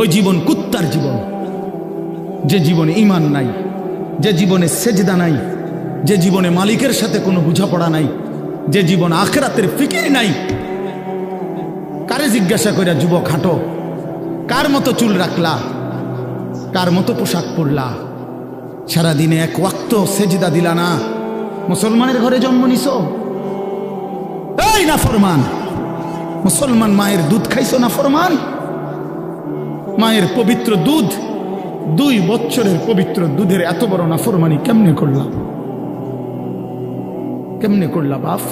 ওই জীবন কুত্তার জীবন, যে জীবনে ঈমান নাই, যে জীবনে সেজদা নাই, যে জীবনে মালিকের সাথে কোনো বোঝাপড়া নাই, যে জীবন আখিরাতের ফিকির নাই। কারে জিজ্ঞাসা কইরা যুবক হাঁটো, কার মতো চুল রাখলা, কার মতো পোশাক পরলা, সারাদিনে এক ওয়াক্ত সেজদা দিলা না, মুসলমানের ঘরে জন্ম নিছো? এই নাফরমান মুসলমান, মায়ের দুধ খাইছো নাফরমান? মায়ের পবিত্র দুধ, 2 বছরের পবিত্র দুধের এত বড় নাফরমানি কেমনে করলা? কেমনে করলা বাপ?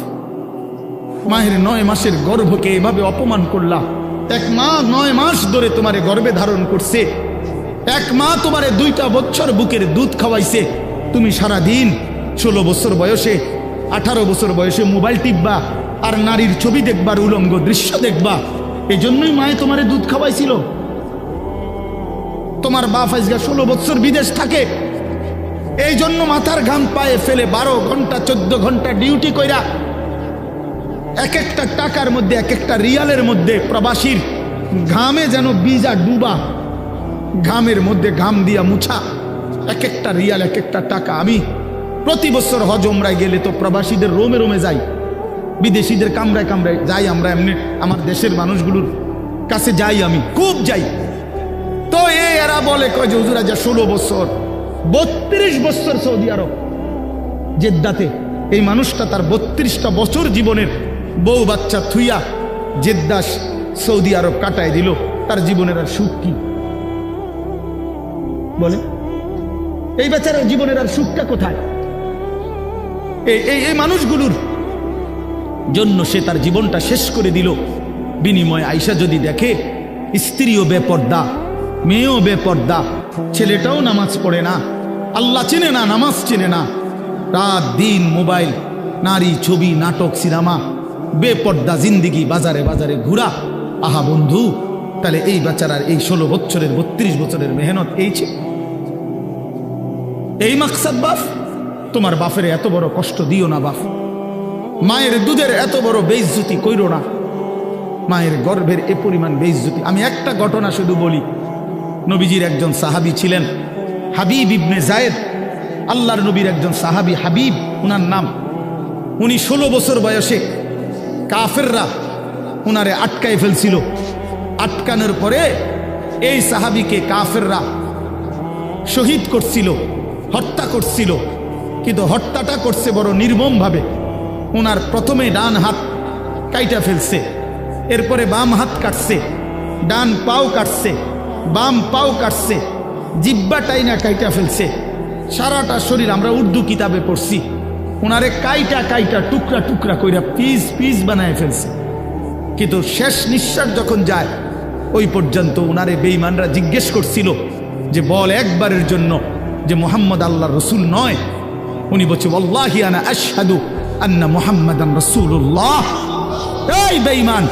মায়ের 9 মাসের গর্ভকে এভাবে অপমান করলা। এক মা 9 মাস ধরে তোমারে গর্ভে ধারণ করছে, এক মা তোমারে 2টা বছর বুকের দুধ খাওয়াইছে। তুমি সারা দিন 16 বছর বয়সে, 18 বছর বয়সে মোবাইল টিপবা আর নারীর ছবি দেখবার, উলঙ্গ দৃশ্য দেখবা। এজন্যই মায়ে তোমারে দুধ খাওয়াইছিল। তোমার বাপ আজকে 16 বছর বিদেশ থাকে, এই জন্য মাথার ঘাম পায়ে ফেলে 12 ঘন্টা 14 ঘন্টা ডিউটি কইরা এক একটা টাকার মধ্যে, এক একটা রিয়ালের মধ্যে প্রবাসীর ঘামে যেন বিজা ডুবা, ঘামের মধ্যে ঘাম দিয়া মুছা, এক একটা রিয়াল, এক একটা টাকা। আমি প্রতি বছর হজ ওমরায় গেলে তো প্রবাসীদের রোমে রোমে যাই, বিদেশিদের কামরায় কামরায় যাই। আমরা এমনি আমার দেশের মানুষগুলোর কাছে যাই, আমি খুব যাই। তো এরা বলে কয় যে হুজুর আজ 16 বছর 32 বছর সৌদি আরব জেদ্দাতে। এই মানুষটা তার 32টা বছর জীবনের বউ বাচ্চা থুইয়া জেদ্দা সৌদি আরব কাটায় দিল। তার জীবনের আর সুখ কি বলে? এই বেচারার জীবনের আর সুখটা কোথায়? এই মানুষগুলোর জন্য সে তার জীবনটা শেষ করে দিল। বিনিময়ে আইসা যদি দেখে স্ত্রীও বেপর্দা, মেয়েও বেপর্দা, ছেলেটাও নামাজ পড়ে না, আল্লাহ চিনে না, নামাজ চিনে না, রাত দিন মোবাইল, নারী, ছবি, নাটক, সিনেমা, বেপর্দা জিন্দিগি, বাজারে বাজারে ঘুরা। আহা বন্ধু, তাহলে এই বেচারার এই 16 বছরের 32 বছরের মেহনত এই ছিল, এই মাকসাদ? বাপ, তোমার বাপের এত বড় কষ্ট দিও না বাপ। মায়ের দুধের এত বড় বেইজ্জতি কইরো না, মায়ের গর্ভের এ পরিমাণ বেইজ্জতি। আমি একটা ঘটনা শুধু বলি। নবীজির একজন সাহাবী ছিলেন হাবিব ইবনে জায়েদ, আল্লাহর নবীর একজন সাহাবী হাবিব উনার নাম। উনি 16 বছর বয়সে কাফেররা উনারে আটকায় ফেলছিল। আটকানোর পরে এই সাহাবীকে কাফেররা শহীদ করছিল, হত্যা করছিল। কিন্তু হত্যাটা করছে বড় নির্মমভাবে। ওনার প্রথমে ডান হাত কাইটা ফেলছে, এরপরে বাম হাত কাটছে, ডান পাও কাটছে, বাম পাও কাটছে, জিব্বাটাই না কাইটা ফেলছে, সারাটা শরীর। আমরা উর্দু কিতাবে পড়ছি, ওনারে কাইটা কাইটা টুকরা টুকরা কইরা পিস পিস বানায় ফেলছে। কিন্তু শেষ নিঃশ্বাস যখন যায়, ওই পর্যন্ত ওনারে বেঈমানরা জিজ্ঞেস করছিল যে বল একবারের জন্য যে মুহাম্মদ আল্লাহর রসুল নয়। উনি বলছে ওয়াল্লাহি আনা আশহাদু আন্না মুহাম্মাদান রাসূলুল্লাহ। এই বেঈমান,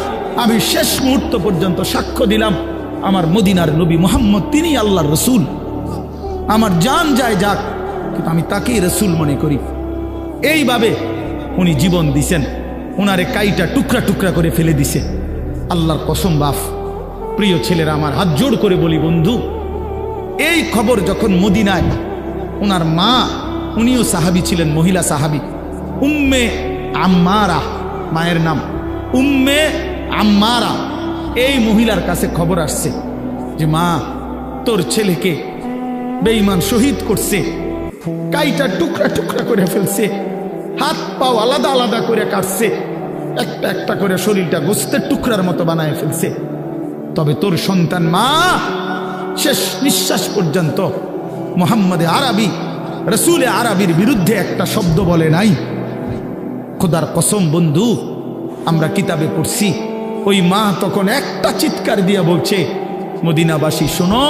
আমি শেষ মুহূর্ত পর্যন্ত সাক্ষ্য দিলাম আমার মদিনার নবী মুহাম্মদ তিনি আল্লাহর রসুল। আমার জান যায় যাক, কিন্তু আমি তাকেই রসুল মনে করি। এইভাবে উনি জীবন দিছেন। ওনারে কাইটা টুকরা টুকরা করে ফেলে দিছে। আল্লাহর কসম বাপ, প্রিয় ছেলেরা, আমার হাত জোড় করে বলি বন্ধু, এই খবর যখন মদিনায় ওনার মা, উনিও সাহাবী ছিলেন, মহিলা সাহাবী, উম্মে আম্মারা মায়ের নাম, উম্মে আম্মারা, এই মহিলার কাছে খবর আসছে যে মা, তোর ছেলেকে বেঈমান শহীদ করছে, কাইটা টুকরা টুকরা করে ফেলছে, হাত পাও আলাদা আলাদা করে কাটছে, একটা একটা করে শরীরটা গোস্তের টুকরার মতো বানায় ফেলছে। তবে তোর সন্তান মা শেষ নিঃশ্বাস পর্যন্ত মুহাম্মদে আরবি, রসুলে আরবির বিরুদ্ধে একটা শব্দ বলে নাই। খোদার কসম বন্ধু, আমরা কিতাবে পড়ছি, ওই মা তখন একটা চিৎকার দিয়া বলছে, মদিনাবাসী শোনো,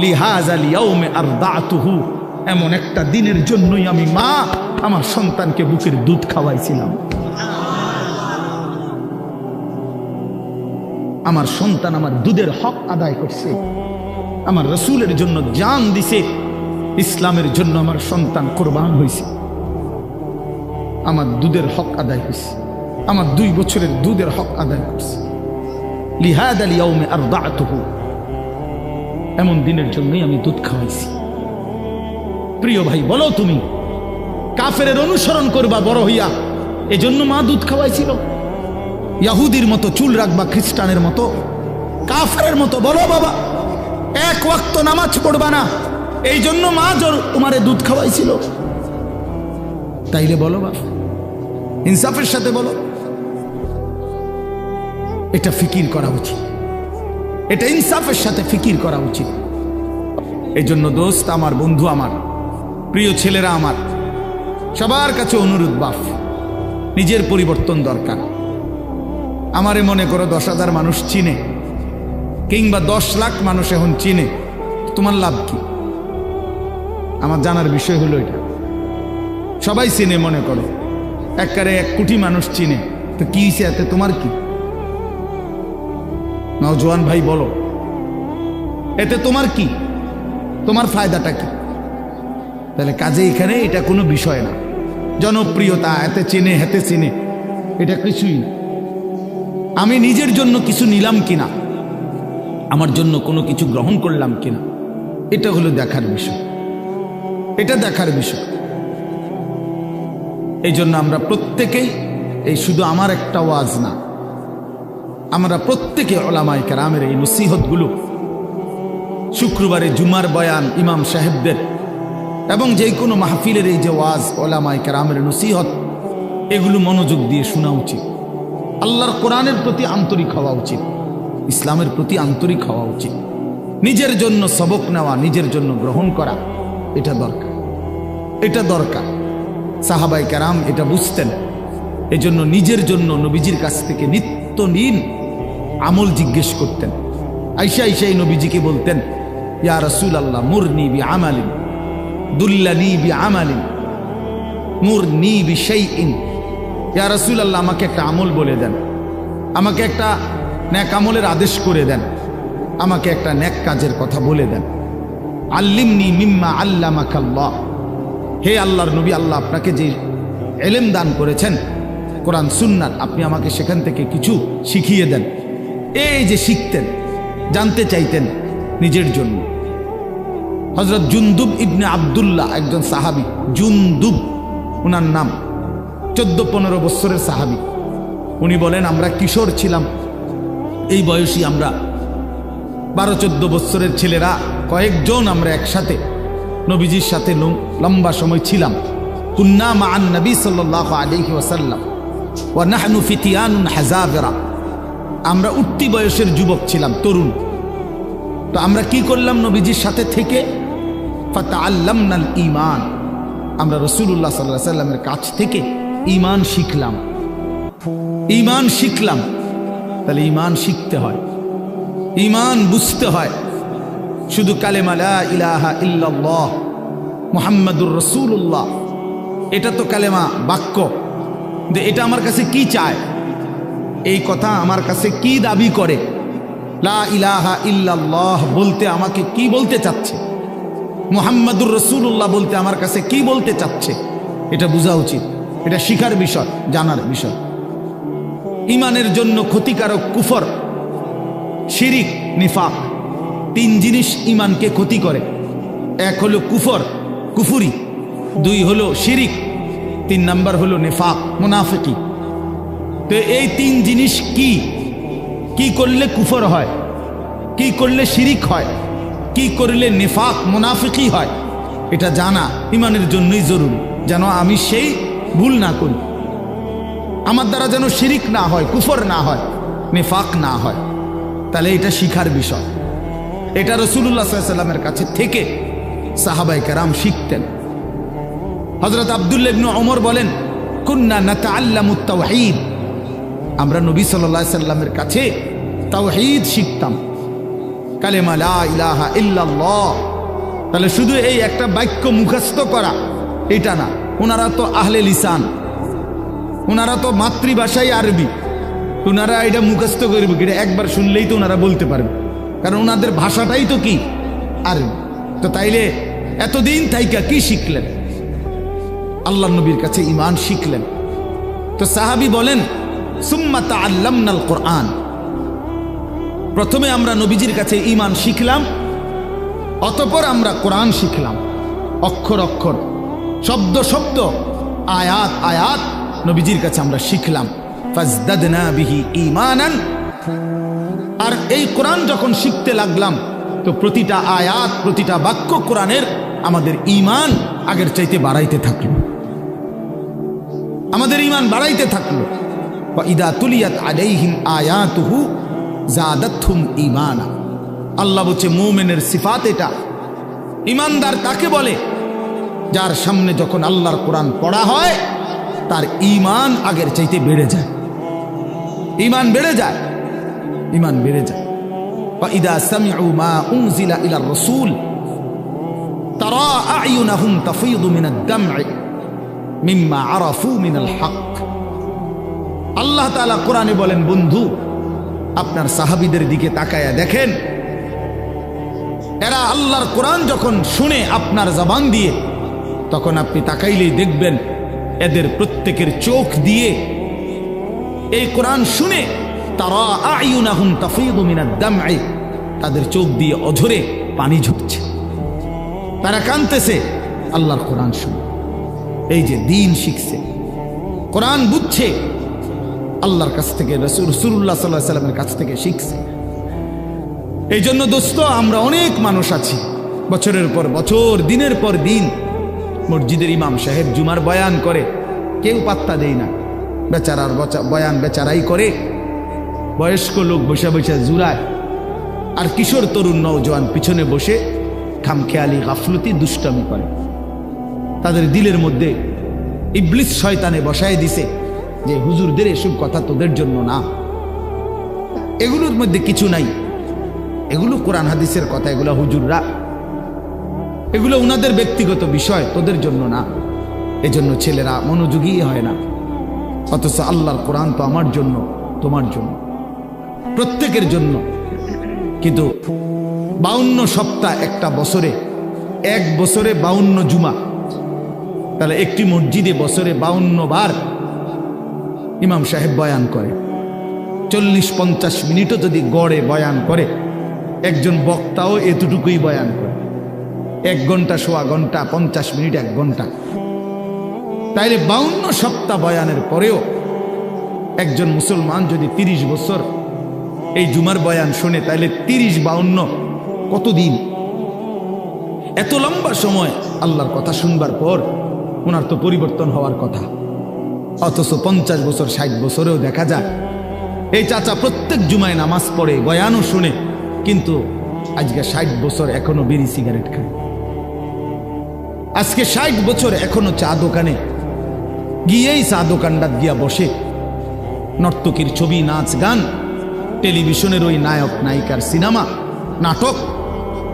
লিহাযাল ইয়াউমে আরদাতুহু, এমন একটা দিনের জন্যই আমি মা আমার সন্তানকে বুকের দুধ খাওয়াইছিলাম। আমার সন্তান আমার দুধের হক আদায় করছে, আমার রসুলের জন্য জান দিছে, ইসলামের জন্য আমার সন্তান কোরবান হয়েছে, আমার দুধের হক আদায় হয়েছে, আমার 2 বছরের দুধের হক আদায় করছে। লিহাযাল ইয়াউমে আরদাতুহু এমন দিনের জন্যই আমি দুধ খাওয়াইছি। প্রিয় ভাই, বলো তুমি কাফেরের অনুসরণ করবা বড় হইয়া, এজন্য মা দুধ খাওয়াইছিল? ইয়াহুদির মতো চুল রাখবা, খ্রিস্টানের মতো, কাফেরের মতো? বলো বাবা, এক ওয়াক্ত নামাজ পড়বা না, এই জন্য মা তোমারে দুধ খাওয়াইছিল? তাইলে বলো বাবা, ইনসাফের সাথে বলো। এটা ফিকির করা উচিত, এটা ইনসাফের সাথে ফিকির করা উচিত। এই জন্য দোস্ত আমার, বন্ধু আমার, প্রিয় ছেলেরা আমার, সবার কাছে অনুরোধ, বাপ নিজের পরিবর্তন দরকার। আমারে মনে করো 10,000 মানুষ চিনে, কিংবা 10 লাখ মানুষ এখন চিনে, তোমার লাভ কি? আমার জানার বিষয় হলো এটা। সবাই চিনে মনে করো, একবারে 1 কোটি মানুষ চিনে, তো কি হয়েছে এতে? তোমার কি? নওজোয়ান ভাই বলো, এতে তোমার কি? তোমার ফায়দাটা কি? তাহলে কাজে এখানে এটা কোনো বিষয় না। জনপ্রিয়তা, এতে চেনে হেতে চিনে, এটা কিছুই না। আমি নিজের জন্য কিছু নিলাম কিনা, আমার জন্য কোনো কিছু গ্রহণ করলাম কিনা, এটা হলো দেখার বিষয়, এটা দেখার বিষয়। এই জন্য আমরা প্রত্যেকেই, এই শুধু আমার একটা ওয়াজ না, আমরা প্রত্যেকে ওলামায়ে কেরামের এই নসিহতগুলো, শুক্রবারে জুমার বয়ান ইমাম সাহেবদের, এবং যে কোনো মাহফিলের এই যে ওয়াজ, ওলামায়ে কেরামের নসিহত, এগুলো মনোযোগ দিয়ে শোনা উচিত। আল্লাহর কোরআনের প্রতি আন্তরিক হওয়া উচিত, ইসলামের প্রতি আন্তরিক হওয়া উচিত। নিজের জন্য সবক নেওয়া, নিজের জন্য গ্রহণ করা, এটা দরকার, এটা দরকার। সাহাবায়ে কেরাম এটা বুঝতেন, এজন্য নিজের জন্য নবীজির কাছ থেকে নিত্যদিন আমল জিজ্ঞেস করতেন। আইসা আইসাই নবীজিকে বলতেন, ইয়া রাসূলুল্লাহ মুরনি বিআমালিন দুল্লানি বিআমালিন মুরনি বিশাইইন। ইয়া রাসূলুল্লাহ, আমাকে একটা আমল বলে দেন, আমাকে একটা নেক আমলের আদেশ করে দেন, আমাকে একটা নেক কাজের কথা বলে দেন। আল্লিমনি মিম্মা আল্লামাকাল্লাহ। হে আল্লাহর নবী, আল্লাহ আপনাকে যে ইলম দান করেছেন কোরআন সুন্নাত, আপনি আমাকে সেখান থেকে কিছু শিখিয়ে দেন। এই যে শিখতেন, জানতে চাইতেন নিজের জন্য। হযরত জুনদুব ইবনে আব্দুল্লাহ, একজন সাহাবী, জুনদুব ওনার নাম, 14-15 বছরের সাহাবী। উনি বলেন, আমরা কিশোর ছিলাম, এই বয়সী আমরা 12-14 বছরের ছেলেরা কয়েকজন আমরা একসাথে নবীজির সাথে লম্বা সময় ছিলাম। কুন্না মাআন নবী সাল্লাল্লাহু আলাইহি ওয়াসাল্লাম ওয়া নাহনু ফিতিয়ানুন হাযাবিরা। আমরা উঠতি বয়সের যুবক ছিলাম, তরুণ। তো আমরা কি করলাম? নবীজির সাথে থেকে ফাতাআল্লামনাল ঈমান, আমরা রাসূলুল্লাহ সাল্লাল্লাহু আলাইহি ওয়াসাল্লামের কাছ থেকে ঈমান শিখলাম, ঈমান শিখলাম। তাহলে ঈমান শিখতে হয়, ঈমান বুঝতে হয়। শুধু কালেমা লা ইলাহা ইল্লাল্লাহ মুহাম্মাদুর রাসূলুল্লাহ, এটা তো কালেমা, বাক্য। এটা আমার কাছে কি চায়? এই কথা আমার কাছে কি দাবি করে? লা ইলাহা ইল্লাল্লাহ বলতে আমাকে কি বলতে চাচ্ছে? মুহাম্মাদুর রাসূলুল্লাহ বলতে আমার কাছে কি বলতে চাচ্ছে? এটা বোঝা উচিত, এটা শিখার বিষয়, জানার বিষয়। ঈমানের জন্য ক্ষতিকারক কুফর, শিরিক, নিফাক, 3 জিনিস ঈমানকে ক্ষতি করে। 1 হলো কুফর, কুফুরি, 2 হলো শিরিক, 3 নাম্বার হলো নিফাক, মুনাফিকি। তো এই 3 জিনিস কি কি করলে কুফর হয়, কি করলে শিরিক হয়, কি করলে নিফাক মুনাফিকি হয়, এটা জানা ঈমানের জন্যই জরুরি, যেন আমি সেই ভুল না করি, আমার দ্বারা যেন শিরিক না হয়, কুফর না হয়, নিফাক না হয়। তাহলে এটা শিখার বিষয়। এটা রাসূলুল্লাহ সাল্লাল্লাহু আলাইহি ওয়াসাল্লামের কাছে থেকে সাহাবায়ে কেরাম শিখতেন। হযরত আব্দুল্লাহ ইবনে ওমর বলেন, কুন্না নাতাআল্লামুত তাওহীদ, আমরা নবী সাল্লাল্লাহু আলাইহি ওয়াসাল্লামের কাছে তাওহীদ শিখতাম, কালেমা লা ইলাহা ইল্লাল্লাহ। তাহলে শুধু এই একটা বাক্য মুখস্থ করা এটা না, ওনারা তো আহলে লিসান, ওনারা তো মাতৃভাষাই আরবি, ওনারা এটা মুখস্থ করবে, এটা একবার শুনলেই তো ওনারা বলতে পারবে, কারণ ওনাদের ভাষাটাই তো কি আরবি। তো তাইলে এতদিন থাইকা কি শিখলেন? আল্লাহর নবীর কাছে ঈমান শিখলেন। তো সাহাবী বলেন, সুম্মা তাআল্লামনাল কোরআন, প্রথমে আমরা নবীজির কাছে ঈমান শিখলাম, অতঃপর আমরা কোরআন শিখলাম, অক্ষর অক্ষর, শব্দ শব্দ, আয়াত আয়াত নবীজির কাছে আমরা শিখলাম। ফাজদাদনা বিহি ঈমানান। আর এই কোরআন যখন শিখতে লাগলাম তো প্রতিটা আয়াত, প্রতিটা বাক্য কোরআনের আমাদের ঈমান আগের চাইতে বাড়াইতে থাকলো, আমাদের ঈমান বাড়াইতে থাকলো। ওয়া ইদা তুলিয়াত আলাইহিম আয়াতুহু যাদাতহুম ঈমানা। আল্লাহ বলছে মুমিনের সিফাত এটা। ঈমানদার কাকে বলে? যার সামনে যখন আল্লাহর কোরআন পড়া হয় তার ঈমান আগের চাইতে বেড়ে যায়, ঈমান বেড়ে যায়, ঈমান বেড়ে যায়। ওয়া ইদা সামিউ মা উনজিলা ইলার রাসূল তারা আ'য়ুনাহুম তাফীদু মিনাদ দাম'i মিম্মা আরাফু মিনাল হক। আল্লাহ তাআলা কোরআনে বলেন, বন্ধু আপনার সাহাবীদের দিকে তাকায়া দেখেন, এরা আল্লাহর কোরআন যখন শুনে আপনার জবান দিয়ে, তখন আপনি তাকাইলেই দেখবেন এদের প্রত্যেকের চোখ দিয়ে এই কোরআন শুনে তারা আ'য়ুনাহুম তাফীদু মিনাদ দাম'i, তাদের চোখ দিয়ে অঝরে পানি ঝরছে, তারা কাঁদতেছে আল্লাহর কোরআন শুনে। এই যে দ্বীন শিখছে, কোরআন বুঝছে, আল্লাহর কাছ থেকে, রাসূলুল্লাহ সাল্লাল্লাহু আলাইহি ওয়াসাল্লামের কাছ থেকে শিখছে। এই জন্য দোস্ত, আমরা অনেক মানুষ আছি বছরের পর বছর, দিনের পর দিন মসজিদের ইমাম সাহেব জুমার বয়ান করে, কেউ পাত্তা দেয় না, বেচারার বয়ান বেচারাই করে, বয়স্ক লোক বসে বসে জুরায়, আর কিশোর তরুণ নওজোয়ান পিছনে বসে খামখেয়ালি গাফলতি দুষ্টামি করে। তাদের দিলের মধ্যে ইবলিস শয়তানে বসায় দিছে যে হুজুরদের এসব কথা তোদের জন্য না, এগুলোর মধ্যে কিছু নাই, এগুলো কোরআন হাদিসের কথা, এগুলো হুজুররা, এগুলো উনাদের ব্যক্তিগত বিষয়, তোদের জন্য না। এজন্য ছেলেরা মনোযোগী হয় না। অথচ আল্লাহর কোরআন তো আমার জন্য, তোমার জন্য, প্রত্যেকের জন্য। কিন্তু 52 সপ্তাহ একটা বছরে, এক বছরে 52 জুমা, তাহলে একটি মসজিদে বছরে 52 বার ইমাম সাহেব বয়ান করে। 40-50 মিনিটও যদি গড়ে বয়ান করে, একজন বক্তাও এতটুকুই বয়ান করে, 1 ঘন্টা, সোয়া ঘন্টা, 50 মিনিট, 1 ঘন্টা। তাইলে 52 সপ্তাহ বয়ানের পরেও একজন মুসলমান যদি 30 বছর এই জুমার বয়ান শোনে, তাইলে 30-52 কতদিন? এত লম্বা সময় আল্লাহর কথা শুনবার পর ওনার তো পরিবর্তন হওয়ার কথা। অথচ 50 বছর, 60 বছরেও দেখা যায় এই চাচা প্রত্যেক জুমায় নামাজ পড়ে, বয়ানও শুনে, কিন্তু আজকে 60 বছর এখনো বিড়ি সিগারেট খায়। আজকে 60 বছর এখনো চা দোকানে গিয়েই চা দোকানটা গিয়া বসে, নর্তকীর ছবি, নাচ গান, টেলিভিশনের ওই নায়ক নায়িকার সিনেমা, নাটক,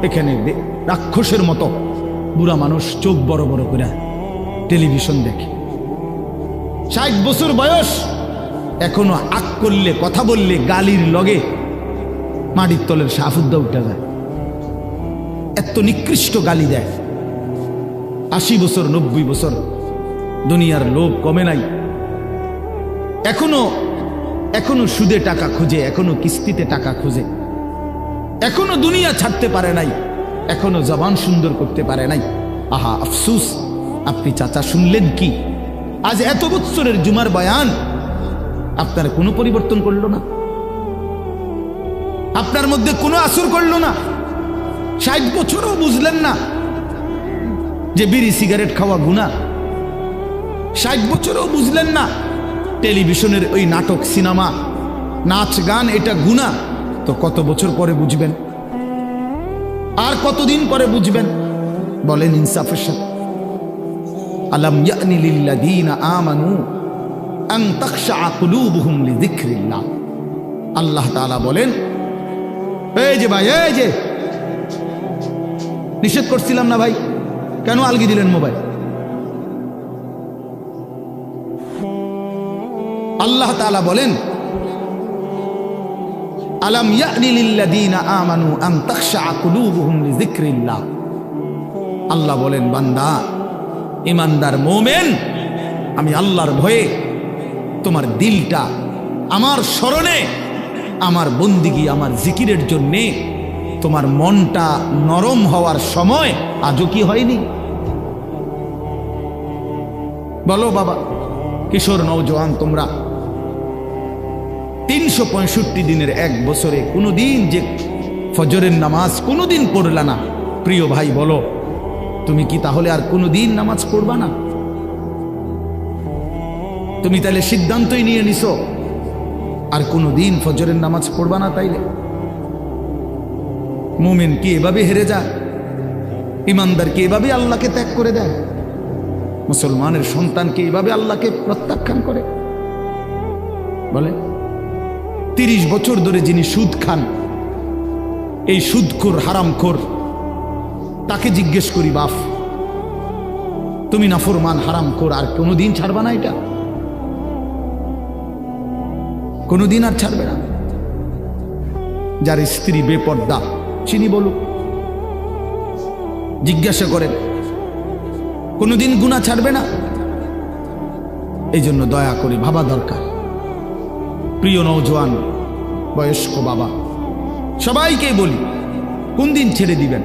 এখানে রাক্ষসের মতো বুড়া মানুষ চোখ বড় বড় করে টেলিভিশন দেখে। 60 বছর বয়স, এখনো আক করলে, কথা বললে গালির লগে মাটির তলের সাফুদ্দা উঠে যায়, এত নিকৃষ্ট গালি দেয়। 80 বছর, 90 বছর, দুনিয়ার লোভ কমে নাই, এখনো সুদে টাকা খুঁজে, এখনো কিস্তিতে টাকা খুঁজে, এখনো দুনিয়া ছাড়তে পারে নাই, এখনো জবান সুন্দর করতে পারে নাই। আহা আফসুস, আপনি চাচা শুনলেন কি? আজ এত বছরের জুমার বয়ান আপনার কোনো পরিবর্তন করলো না, আপনার মধ্যে কোনো আসর করলো না। 60 বছরও বুঝলেন না যে বিড়ি সিগারেট খাওয়া গুনাহ। 60 বছরও বুঝলেন না টেলিভিশনের ওই নাটক, সিনেমা, নাচ গান এটা গুনাহ। তো কত বছর পরে বুঝবেন? আর কতদিন পরে বুঝবেন? বলেন ইনসাফের সাথে। আলাম ইয়ানি লিল্লাযীনা আমানু আন তাখশা কুলুবুহুম লিযিকরিল্লাহ। আল্লাহ তাআলা বলেন, এই যে ভাই, এই যে নিষেধ করছিলাম না ভাই, কেন আলগি দিলেন মোবাইল? আল্লাহ তাআলা বলেন, আলাম ইয়ানি লিল্লাযীনা আমানু আন তাখশা কুলুবুহুম লিযিকরিল্লাহ। আল্লাহ বলেন, বান্দা, ঈমানদার মুমিন, আমি আল্লাহর ভয়ে তোমার দিলটা আমার স্মরণে, আমার বন্দিগি, আমার জিকিরের জন্যে তোমার মনটা নরম হওয়ার সময় আজও কি হয়নি? বলো বাবা, কিশোর নওজোয়ান, তোমরা 365 দিনের এক বছরে কোনোদিন যে ফজরের নামাজ কোনোদিন পড়লা না, প্রিয় ভাই বলো, তুমি কি তাহলে আর কোনোদিন নামাজ পড়বা না? তুমি তাহলে সিদ্ধান্তই নিয়ে নিছো আর কোনোদিন ফজরের নামাজ পড়বা না? তাইলে মুমিন কি এভাবে হেরে যায়? ইমানদার কি এভাবে আল্লাহকে ত্যাগ করে দেয়? মুসলমানের সন্তান কি এভাবে আল্লাহকে প্রত্যাখ্যান করে? বলে 30 বছর ধরে যিনি সুদ খান, এই সুদখোর হারামখোর, তাকে জিজ্ঞেস করি, বাপ তুমি নাফরমান হারামখোর, আর কোনোদিন ছাড়বা না? এটা কোনোদিন আর ছাড়বে না? যার স্ত্রী বেপর্দা, চিনি বলুক, জিজ্ঞাসা করেন, কোনোদিন গুনাহ ছাড়বে না? এই জন্য দয়া করে ভাবা দরকার। প্রিয় নওজোয়ান, বয়স্ক বাবা, সবাইকে বলি, কোন দিন ছেড়ে দিবেন?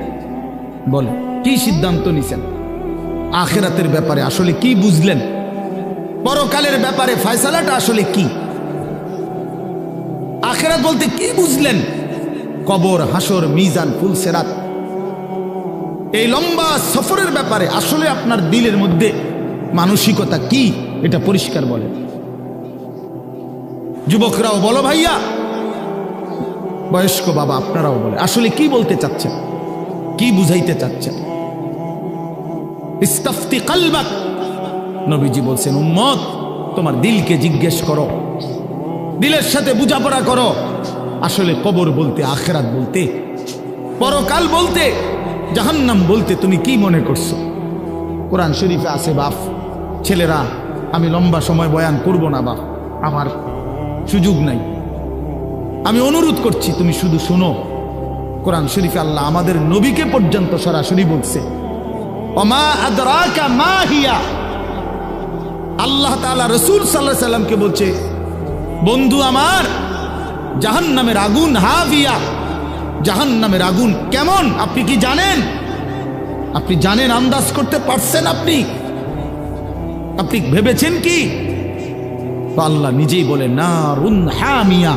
বলে কি সিদ্ধান্ত নিছেন? আখিরাতের ব্যাপারে আসলে কি বুঝলেন? পরকালের ব্যাপারে ফয়সালাটা আসলে কি? আখিরাত বলতে কি বুঝলেন? কবর, হাসর, মিজান, ফুলসেরাত, এই লম্বা সফরের ব্যাপারে আসলে আপনার দিলের মধ্যে মানসিকতা কি, এটা পরিষ্কার বলেন। যুবকরাও বলো ভাইয়া, বয়স্ক বাবা আপনারাও বলে, আসলে কি বলতে চাচ্ছেন, কি বুঝাইতে চাচ্ছেন? ইস্তাফতি কলবাক, নবীজি বলছেন, উম্মত তোমার দিলকে জিজ্ঞেস করো, দিলের সাথে বোঝাপড়া করো, আসলে কবর বলতে, আখিরাত বলতে, পরকাল বলতে, জাহান্নাম বলতে তুমি কি মনে করছো? কোরআন শরীফে আছে বাপ, ছেলেরা আমি লম্বা সময় বয়ান করব না বাপ, আমার সুযোগ নাই, আমি অনুরোধ করছি তুমি শুধু শুনো। কোরআন শরীফে আল্লাহ আমাদের নবীকে পর্যন্ত সরাসরি বলছে, ওমা আদরাকা মা হিয়া, আল্লাহ তাআলা রাসূল সাল্লাল্লাহু আলাইহি সাল্লামকে বলছে, বন্ধু আমার, জাহান্নামের আগুন হাভিয়া, জাহান্নামের আগুন কেমন আপনি কি জানেন? আপনি জানেন, আন্দাজ করতে পারছেন? আপনি ভেবেছেন কি? আল্লাহ নিজেই বলে, নারুন হামিয়া,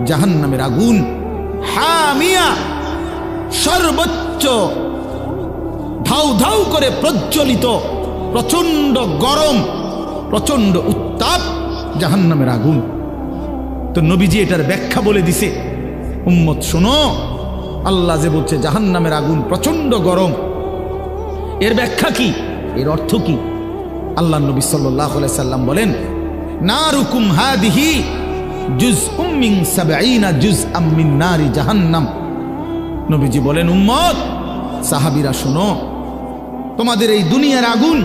জাহান্নামের আগুন হামিয়া, সর্বোচ্চ ধাউ ধাউ করে প্রজ্বলিত, প্রচন্ড গরম, প্রচন্ড উত্তাপ জাহান্নামের আগুন। তো নবীজি এটার ব্যাখ্যা বলে দিছে, উম্মত শোনো, আল্লাহ যে বলছে জাহান্নামের আগুন প্রচন্ড গরম, এর ব্যাখ্যা কি, এর অর্থ কি? আল্লাহ নবী সাল্লাল্লাহু আলাইহি সাল্লাম বলেন, নারুকুম হাদিহি জুজউম মিন 70 জুজআম মিন নারি জাহান্নাম। নবীজি বলেন, উম্মত, সাহাবীরা শোনো, তোমাদের এই দুনিয়ার আগুন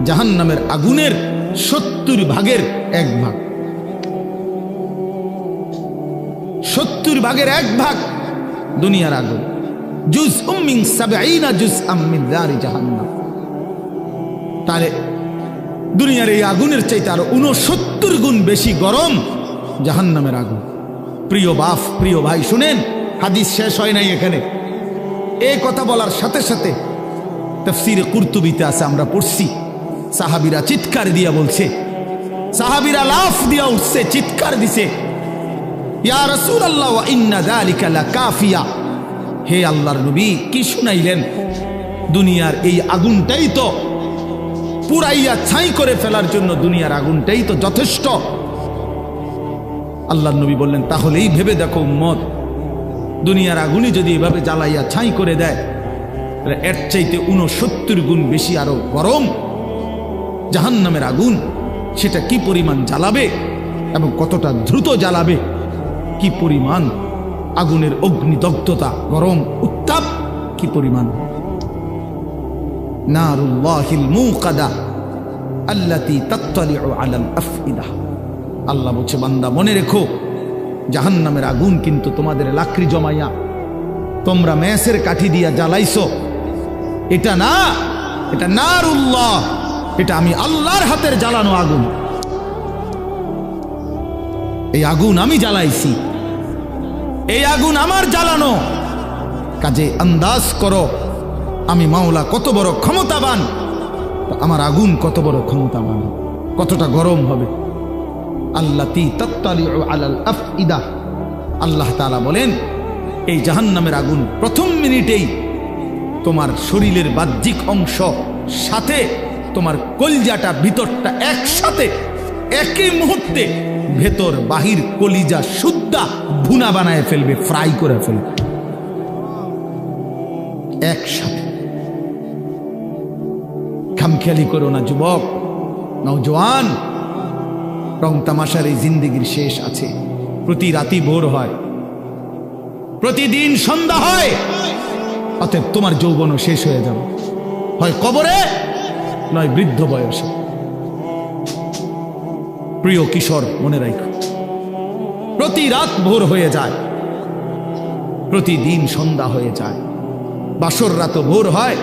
জাহান্নামের আগুনের 70 ভাগের 1 ভাগ, 70 ভাগের 1 ভাগ দুনিয়ার আগুন। জুজউম মিন 70 জুজআম মিন নারি জাহান্নাম। তাহলে দুনিয়ার এই আগুনের চাইতে আরো 69 গুণ বেশি গরম জাহান্নামের আগুন। প্রিয় বাপ, প্রিয় ভাই, শুনেন, হাদিস শেষ হয় নাই এখানে। এই কথা বলার সাথে সাথে তাফসীরে কুরতুবীতে আছে, আমরা পড়ছি, সাহাবীরা চিৎকার দিয়া বলছে, সাহাবীরা লাফ দিয়া উঠছে, চিৎকার দিছে, ইয়া রাসূলুল্লাহ ওয়া ইন্না যালিকা লাকাফিয়া, হে আল্লাহর নবী, কি শুনাইলেন? দুনিয়ার এই আগুনটাই তো পুরাইয়া ছাই করে ফেলার জন্য, দুনিয়ার আগুনটাই তো যথেষ্ট। আল্লাহর নবী বললেন, তাহলেই ভেবে দেখো উম্মত, দুনিয়ার আগুনই যদি এভাবে জ্বালাইয়া ছাই করে দেয়, তাহলে এর চাইতে 69 গুণ বেশি আরো গরম জাহান্নামের আগুন, সেটা কি পরিমাণ জ্বালাবে এবং কতটা দ্রুত জ্বালাবে, কি পরিমাণ আগুনের অগ্নিদগ্ধতা, গরম উত্তাপ কি পরিমাণ। নারুল্লাহিল মুকাদা আল্লাতী তাত্তালিউ আলাল আফইদা, আল্লাহ বলছে, বান্দা মনে রেখো, জাহান্নামের আগুন কিন্তু তোমাদের লাকড়ি জমাইয়া তোমরা মেসের কাঠি দিয়া জ্বালাইছো, এটা না, এটা নারুল্লাহ, এটা আমি আল্লাহর হাতের জ্বালানো আগুন। এই আগুন আমি জ্বালাইছি, এই আগুন আমার জ্বালানো, কাজে আন্দাজ করো আমি মাওলা কত বড় ক্ষমতাবান, আমার আগুন কত বড় ক্ষমতাবান, কতটা গরম হবে। আল্লাতী তাত্তালিউ আলাল আফইদা, আল্লাহ তাআলা বলেন এই জাহান্নামের আগুন প্রথম মিনিটেই তোমার শরীরের বাহ্যিক অংশ সাথে তোমার কলিজাটা ভিতরটা একসাথে একই মুহূর্তে ভেতর বাহির কলিজা শুদ্ধা ভুনা বানায় ফেলবে, ফ্রাই করে ফেলবে একসাথে। খামখেয়ালি করো না যুবক, নওজোয়ান, রং তামাশার এই জিন্দেগির শেষ আছে। প্রতি রাতি ভোর হয়, প্রতিদিন সন্ধ্যা হয়, অতএব তোমার যৌবনও শেষ হয়ে যাবে, হয় কবরে নয় বৃদ্ধ বয়সে। প্রিয় কিশোর, মনে রাখো প্রতি রাত ভোর হয়ে যায়, প্রতিদিন সন্ধ্যা হয়ে যায়, বাসর রাতও ভোর হয়,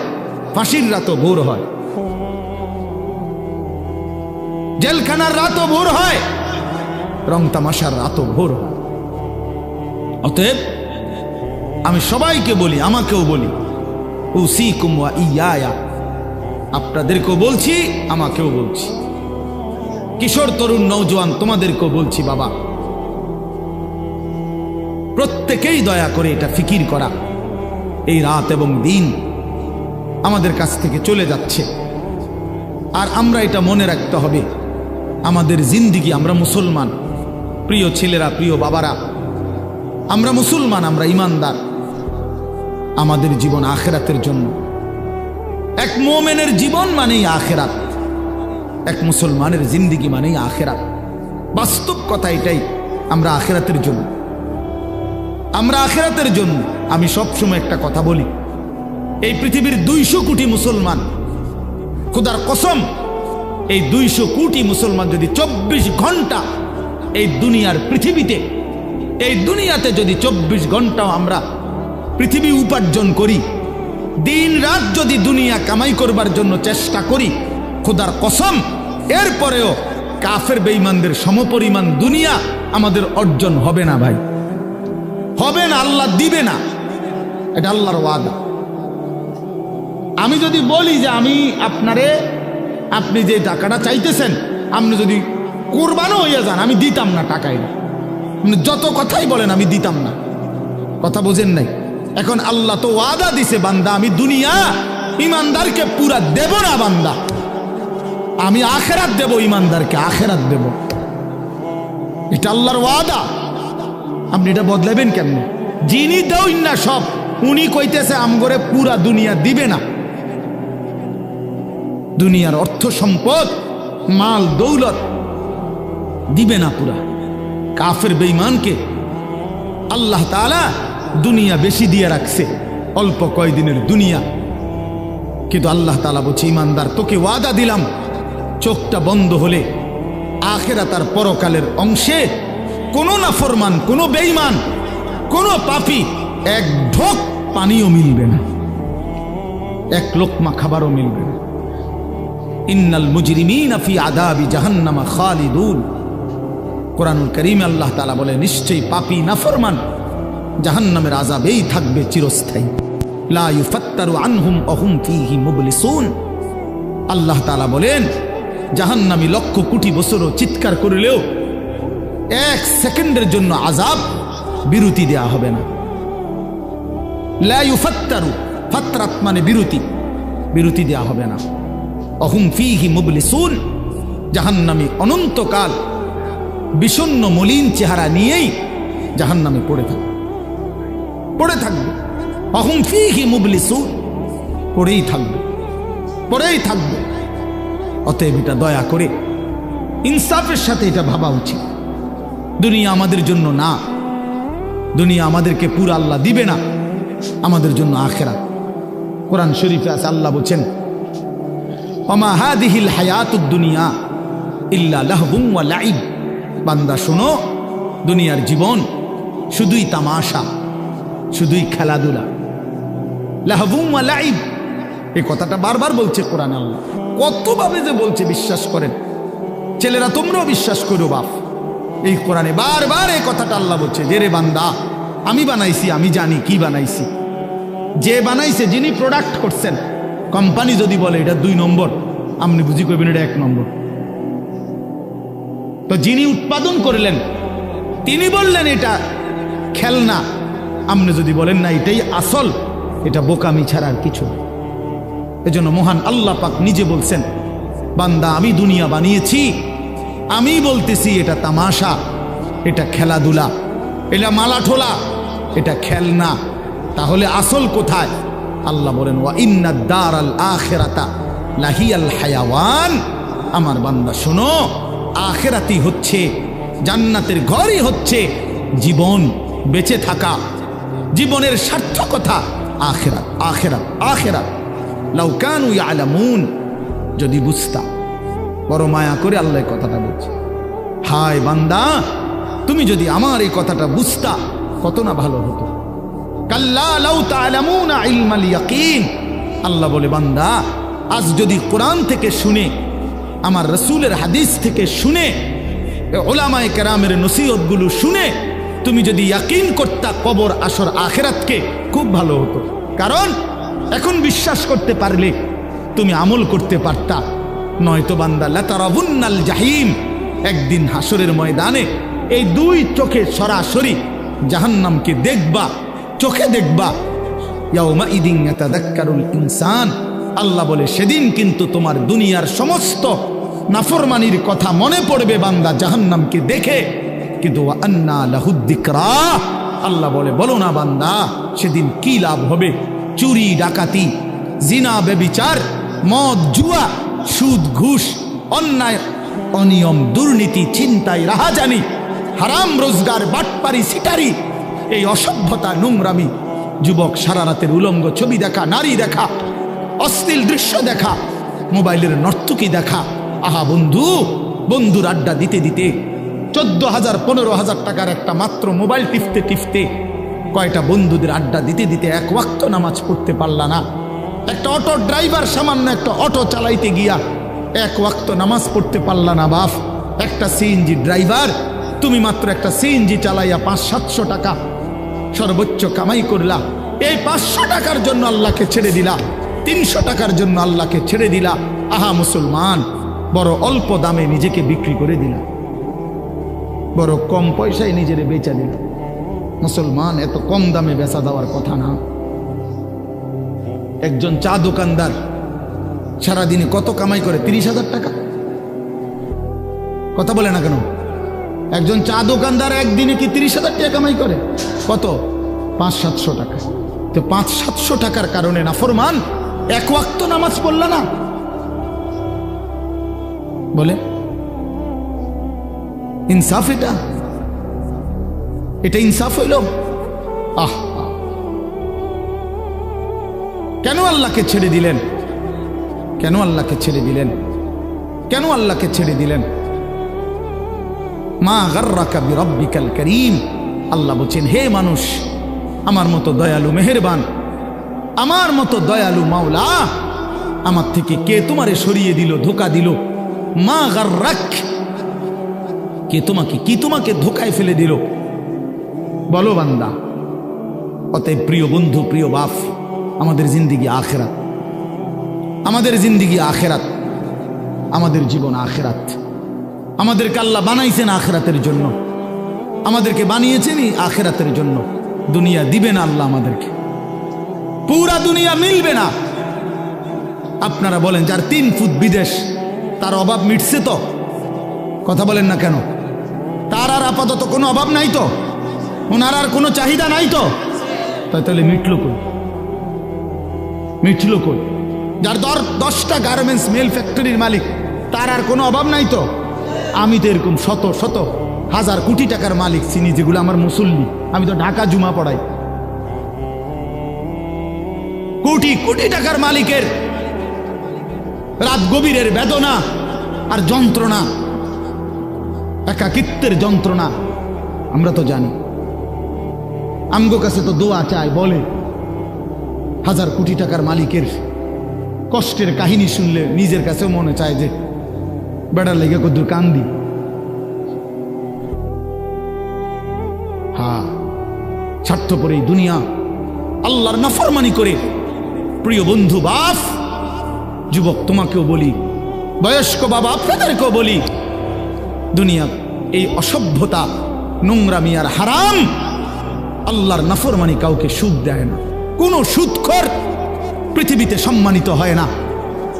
ফাঁসির রাতও ভোর হয়, জেলখানার রাতও ভোর হয়, রং তামাশার রাতও ভোর হয়। অতএব আমি সবাইকে বলি, আমাকেও বলি, উসিকুম ওয়া ইয়া, আপনাদেরকেও বলছি আমাকেও বলছি, কিশোর তরুণ নওজোয়ান তোমাদেরকেও বলছি, বাবা প্রত্যেকেই দয়া করে এটা ফিকির করা, এই রাত এবং দিন আমাদের কাছ থেকে চলে যাচ্ছে, আর আমরা এটা মনে রাখতে হবে আমাদের জিন্দিগি, আমরা মুসলমান, প্রিয় ছেলেরা, প্রিয় বাবারা, আমরা মুসলমান, আমরা ইমানদার, আমাদের জীবন আখেরাতের জন্য। এক মুমিনের জীবন মানেই আখেরাত, এক মুসলমানের জিন্দিগি মানেই আখেরাত। বাস্তব কথা এটাই, আমরা আখেরাতের জন্য, আমরা আখেরাতের জন্য। আমি সবসময় একটা কথা বলি, এই পৃথিবীর 200 কোটি মুসলমান, খোদার কসম, এই 200 কোটি মুসলমান যদি 24 ঘন্টা এই দুনিয়ার পৃথিবীতে, এই দুনিয়াতে যদি 24 ঘন্টাও আমরা পৃথিবী উপার্জন করি, দিন রাত যদি দুনিয়া কামাই করবার জন্য চেষ্টা করি, খোদার কসম এরপরেও কাফের বেঈমানদের সমপরিমাণ দুনিয়া আমাদের অর্জন হবে না ভাই, হবে না, আল্লাহ দিবে না, এটা আল্লাহর ওয়াদা। আমি যদি বলি যে আমি আপনারে, আপনি যে টাকাটা চাইতেছেন, আপনি যদি কুরবানও হইয়া যান, আমি দিতাম না টাকাই, যত কথাই বলেন আমি দিতাম না, কথা বোঝেন নাই। এখন আল্লাহ তো ওয়াদা দিছে, বান্দা আমি দুনিয়া ইমানদারকে পুরা দেব না, বান্দা আমি আখেরাত দেব, ইমানদারকে আখেরাত দেব, এটা আল্লাহর ওয়াদা। আপনি এটা বদলাবেন কেমনে? যিনি দেউন না সব, উনি কইতেছে আমগরে পুরা দুনিয়া দিবে না, দুনিয়ার অর্থ সম্পদ মাল দৌলত দিবে না পুরা। কাফের বেঈমানকে আল্লাহ তাআলা দুনিয়া বেশি দিয়ে রাখছে, অল্প কয়দিনের দুনিয়া, কিন্তু আল্লাহ তাআলা বলছে ইমানদার তোকে ওয়াদা দিলাম, চোখটা বন্ধ হলে আখিরাত আর পরকালের অংশে কোনো নাফরমান, কোনো বেঈমান, কোনো পাপী এক ঢোক পানিও মিলবে না, এক লোকমা খাবারও মিলবে না। ইন্নাল মুজরিমিনা ফি আযাবি জাহান্নামা খালিদুন, কোরআনুল কারীমে আল্লাহ তাআলা বলে নিশ্চয়ই পাপী নাফরমান জাহান্নামের আযাবেই থাকবে চিরস্থায়ী। লা ইউফাত্তারু আনহুম ওয়া হুম ফীহি মুবলিসুন, আল্লাহ তাআলা বলেন জাহান্নামী লক্ষ কোটি বছরও চিৎকার করলেও 1 সেকেন্ডের জন্য আযাব বিরতি দেয়া হবে না। লা ইউফাত্তারু, ফাতরাত মানে বিরতি, বিরতি দেয়া হবে না। ওয়া হুম ফীহি মুবলিসুন, জাহান্নামী অনন্তকাল বিষণ্ণ মলিন চেহারা নিয়েই জাহান্নামে পড়ে থাকবে, পড়ে থাকবে। ওয়া হুম ফীহি মুবলিসুন, পড়েই থাকবে, পড়েই থাকবে। অতএব এটা দয়া করে ইনসাফের সাথে এটা ভাবা উচিত, দুনিয়া আমাদের জন্য না, দুনিয়া আমাদেরকে পুরো আল্লাহ দিবে না, আমাদের জন্য আখিরাত। কোরআন শরীফে আছে, আল্লাহ বলেন ওমা হাদিহিল হায়াতুদ দুনিয়া ইল্লা লাহবুন ওয়া লাইব, বান্দা শোনো দুনিয়ার জীবন শুধুই তামাশা, শুধুই খেলাধুলা। লাহবুন ওয়া লাইব, এই কথাটা বারবার বলছে কোরআন, আল্লাহ কতভাবে যে বলছে বিশ্বাস করেন, ছেলেরা তোমরাও বিশ্বাস করো বাপ, এই কোরআনে বারবার এই কথাটা আল্লাহ বলছে যে রে বান্দা আমি বানাইছি, আমি জানি কি বানাইছি। যে বানাইছে, যিনি প্রোডাক্ট করছেন, কোম্পানি যদি বলে এটা 2 নম্বর, আপনি বুঝি করবেন এটা 1 নম্বর। তো যিনি উৎপাদন করলেন তিনি বললেন এটা খেলনা, আপনি যদি বলেন না এটাই আসল, এটা বোকামি ছাড়া আর কিছু। এজন্য মহান আল্লাহ পাক নিজে বলছেন, বান্দা আমি দুনিয়া বানিয়েছি, আমি বলতেছি এটা তামাশা, এটা খেলাধুলা, এটা মালাঠোলা, এটা খেলনা। তাহলে আসল কোথায়? আল্লাহ বলেন ওয়া ইন্নাদ দারাল আখিরাতা লাহিয়াল হায়াওয়ান। আমার বান্দা শোনো, আখিরাতই হচ্ছে, জান্নাতের ঘরই হচ্ছে জীবন, বেঁচে থাকা, জীবনের সার্থকতা আখিরাত, আখিরাত, আখিরাত। লাউ কানু ইয়ালামুন, যদি বুঝতা। বড় মায়া করে আল্লাহ কথাটা বলছে, হায় বান্দা তুমি যদি আমার এই কথাটা বুঝতা কত না ভালো হতো। কাল্লা লাউ তা'লামুনা ইলমাল ইয়াকিন। আল্লাহ বলে বান্দা আজ যদি কোরআন থেকে শুনে, আমার রাসূলের হাদিস থেকে শুনে, উলামায়ে কেরামের নসিহতগুলো শুনে তুমি যদি ইয়াকিন করতা কবর, আসর, আখিরাতকে, খুব ভালো হতো। কারণ এখন বিশ্বাস করতে পারলে তুমি আমল করতে পারতা। নয়তো বান্দা লাতারাবুন্নাল জাহিম, একদিন হাসরের ময়দানে এই 2 চোখে সরাসরি জাহান্নামকে দেখবা, চোখে দেখবা। ইয়াউমা ইদিন ইয়াতাযাক্কারুল ইনসান। আল্লাহ বলে সেদিন কিন্তু তোমার দুনিয়ার সমস্ত নাফরমানির কথা মনে পড়বে বান্দা জাহান্নামকে দেখে। কিন্তু ওয়া আন্না লাহুদ যিকরা। আল্লাহ বলে বলো না বান্দা সেদিন কি লাভ হবে? চুরি ডাকাতি, জিনা ব্যভিচার, মদ জুয়া, সুদ ঘুষ, অন্যায় অনিয়ম, দুর্নীতি, ছিনতাই, রাহাজানি, হারাম রোজগার, বাটপারি, সিটারি, এই অসভ্যতা, নোংরামি, যুবক সারা রাতের উলঙ্গ ছবি দেখা, নারী দেখা, অশ্লীল দৃশ্য দেখা, মোবাইলের নর্তকী দেখা। আহা বন্ধু, বন্ধুর আড্ডা দিতে দিতে 14,000 15,000 টাকার একটা মাত্র মোবাইল টিপতে টিপতে কয়টা বন্ধুদের আড্ডা দিতে দিতে 1 ওয়াক্ত নামাজ পড়তে পারলা না। একটা অটো ড্রাইভার সামান্য একটা অটো চালাইতে গিয়া 1 ওয়াক্ত নামাজ পড়তে পারলা না বাপ। একটা সিএনজি ড্রাইভার, তুমি মাত্র একটা সিএনজি চালাইয়া 500-700 টাকা সর্বোচ্চ কামাই করলা। এই 500 টাকার জন্য আল্লাহকে ছেড়ে দিলা, 300 টাকার জন্য আল্লাহকে ছেড়ে দিলা। আহা মুসলমান, বড় অল্প দামে নিজেকে বিক্রি করে দিলা, বড় কম পয়সায় নিজেরে বেচা দিল। মুসলমান, এত কম দামে বেচা দেওয়ার কথা না। একজন চা দোকানদার সারাদিনে কত কামাই করে? 30,000 টাকা। কথা বলে না কেন? একজন চা দোকানদার একদিনে কি 30,000 টাকা কামাই করে? কত? 500-700 টাকা। তো 500-700 টাকার কারণে নাফরমান 1 ওয়াক্ত নামাজ পড়ল না। বলে ইনসাফ? এটা ইনসাফ হইল? আহ, কেন আল্লাহকে ছেড়ে দিলেন? কেন আল্লাহকে ছেড়ে দিলেন? কেন আল্লাহকে ছেড়ে দিলেন? মা গাররাকা বিরাব্বিকাল কারীম। আল্লাহ বলছেন, হে মানুষ, আমার মতো দয়ালু মেহেরবান, আমার মতো দয়ালু মাওলা, আমার থেকে কে তোমারে সরিয়ে দিল, ধোকা দিল? মা গাররাক, কে তোমাকে, কি তোমাকে ধোকায় ফেলে দিল? বলো বান্দা। অতএব প্রিয় বন্ধু, প্রিয় বাপ, আমাদের জিন্দিগি আখেরাত, আমাদের জিন্দিগি আখেরাত, আমাদের জীবন আখেরাত। আমাদেরকে আল্লাহ বানাইছেন আখেরাতের জন্য, আমাদেরকে বানিয়েছেনই আখেরাতের জন্য। দুনিয়া দিবে না আল্লাহ আমাদেরকে, পুরা দুনিয়া মিলবে না। আপনারা বলেন যার 3 ফুট বিদেশ, তার অভাব মিটছে তো? কথা বলেন না কেন? তার আর আপাতত কোনো অভাব নাই তো? ওনার আর কোনো চাহিদা নাই তো? তাহলে মিটল কই? মিটল কই? যার 10টা গার্মেন্টস মেল ফ্যাক্টরির মালিক, তার আর কোনো অভাব নাই তো? আমি তো এরকম শত শত হাজার কোটি টাকার মালিক চিনি, যেগুলো আমার মুসল্লি। আমি তো ঢাকা জুমা পড়াই। কোটি কোটি টাকার মালিকের রাত গভীরের বেদনা আর যন্ত্রণা, একাকিত্বের যন্ত্রণা আমরা তো জানি। আমগো কাছে তো দোয়া চায়, বলে হাজার কোটি টাকার মালিকের কষ্টের কাহিনী শুনলে নিজের কাছেও মনে চায় যে বেড়ার লেগে কদ্দুর কান্দি। হ্যাঁ, স্বার্থপর এই দুনিয়া আল্লাহর নাফরমানি করে। প্রিয় বন্ধু বাপ, যুবক তোমাকেও বলি, বয়স্ক বাবা আপনাদেরকেও বলি, দুনিয়া এই অসভ্যতা, নোংরামি আর হারাম, আল্লাহর নাফরমানি কাউকে সুখ দেয় না। কোন সুদখোর পৃথিবীতে সম্মানিত হয় না,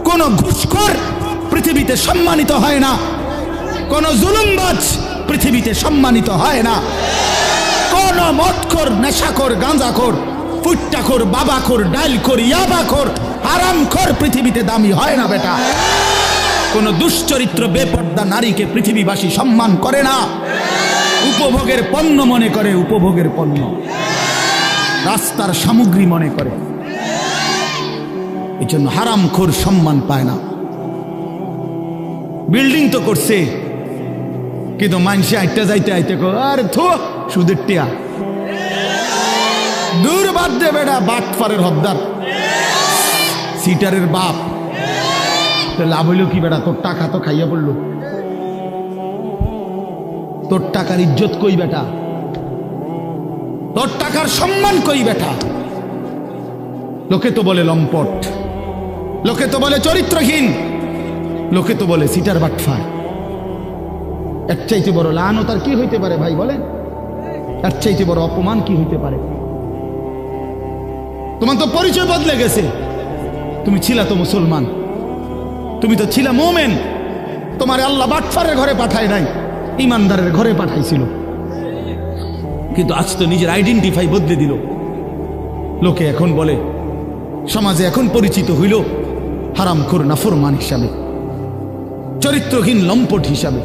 কোন ঘুষখোর পৃথিবীতে সম্মানিত হয় না, কোন জুলুমবাজ পৃথিবীতে সম্মানিত হয় না, কোন মদখোর, নেশাখোর, গাঁজাখোর, ফুট্টাখোর, বাবাখোর, ডাইলখোর, ইয়াবাখোর, হারামখোর পৃথিবীতে দামি হয় না বেটা। কোন দুশ্চরিত্র বেপর্দা নারীকে পৃথিবীবাসী সম্মান করে না, উপভোগের পণ্য মনে করে, উপভোগের পণ্য, রাস্তার সামগ্রী মনে করে। এই জন্য হারামখোর সম্মান পায় না। বিল্ডিং তো করছে, কিন্তু মানুষে আইটা যাইতে আইতে আর থো সুদের টিয়া, দূর বাদ দে বেটা, বাটফারের হদ্দার, সিটারের বাপ। লাভ হইল কি বেটা? তোর টাকা তো খাইয়া পড়লো, তোর টাকার ইজ্জত কই বেটা? তোর টাকার সম্মান কই বেটা? লোকে তো বলে লম্পট, লোকে তো বলে চরিত্রহীন, লোকে তো বলে সিটার বাটফার। এর চাইতে বড় লানত আর কি হইতে পারে ভাই বলেন? এর চাইতে বড় অপমান কি হইতে পারে? তোমার তো পরিচয় বদলে গেছে। তুমি ছিলা তো মুসলমান, তুমি তো ছিলা মোমেন, তোমার আল্লাহ বাটফারের ঘরে পাঠায় নাই, ইমানদারের ঘরে পাঠাইছিল। কিন্তু আজ তো নিজের আইডেন্টিফাই বদলে দিল। লোকে এখন বলে, সমাজে এখন পরিচিত হইল হারামখোর, নাফরমান হিসাবে, চরিত্রহীন, লম্পট হিসাবে।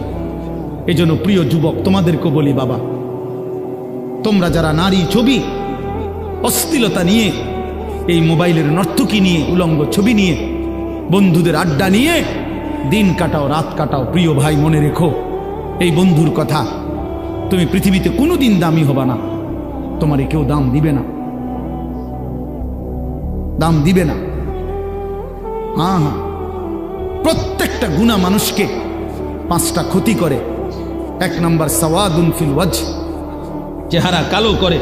এই জন্য প্রিয় যুবক তোমাদেরকে বলি, বাবা, তোমরা যারা নারী ছবি, অশ্লীলতা নিয়ে, এই মোবাইলের নর্তকী নিয়ে, উলঙ্গ ছবি নিয়ে, বন্ধুদের আড্ডা নিয়ে দিন কাটাও, রাত কাটাও, প্রিয় ভাই মনে রেখো এই বন্ধুর কথা, তুমি পৃথিবীতে কোনোদিন দামি হবা না, তোমারে কেউ দাম দিবে না, দাম দিবে না। হ্যাঁ হ্যাঁ, প্রত্যেকটা গুনাহ মানুষকে 5টা ক্ষতি করে। 1 নাম্বার সাওয়াদুন ফিল ওয়াজহ, চেহারা কালো করে।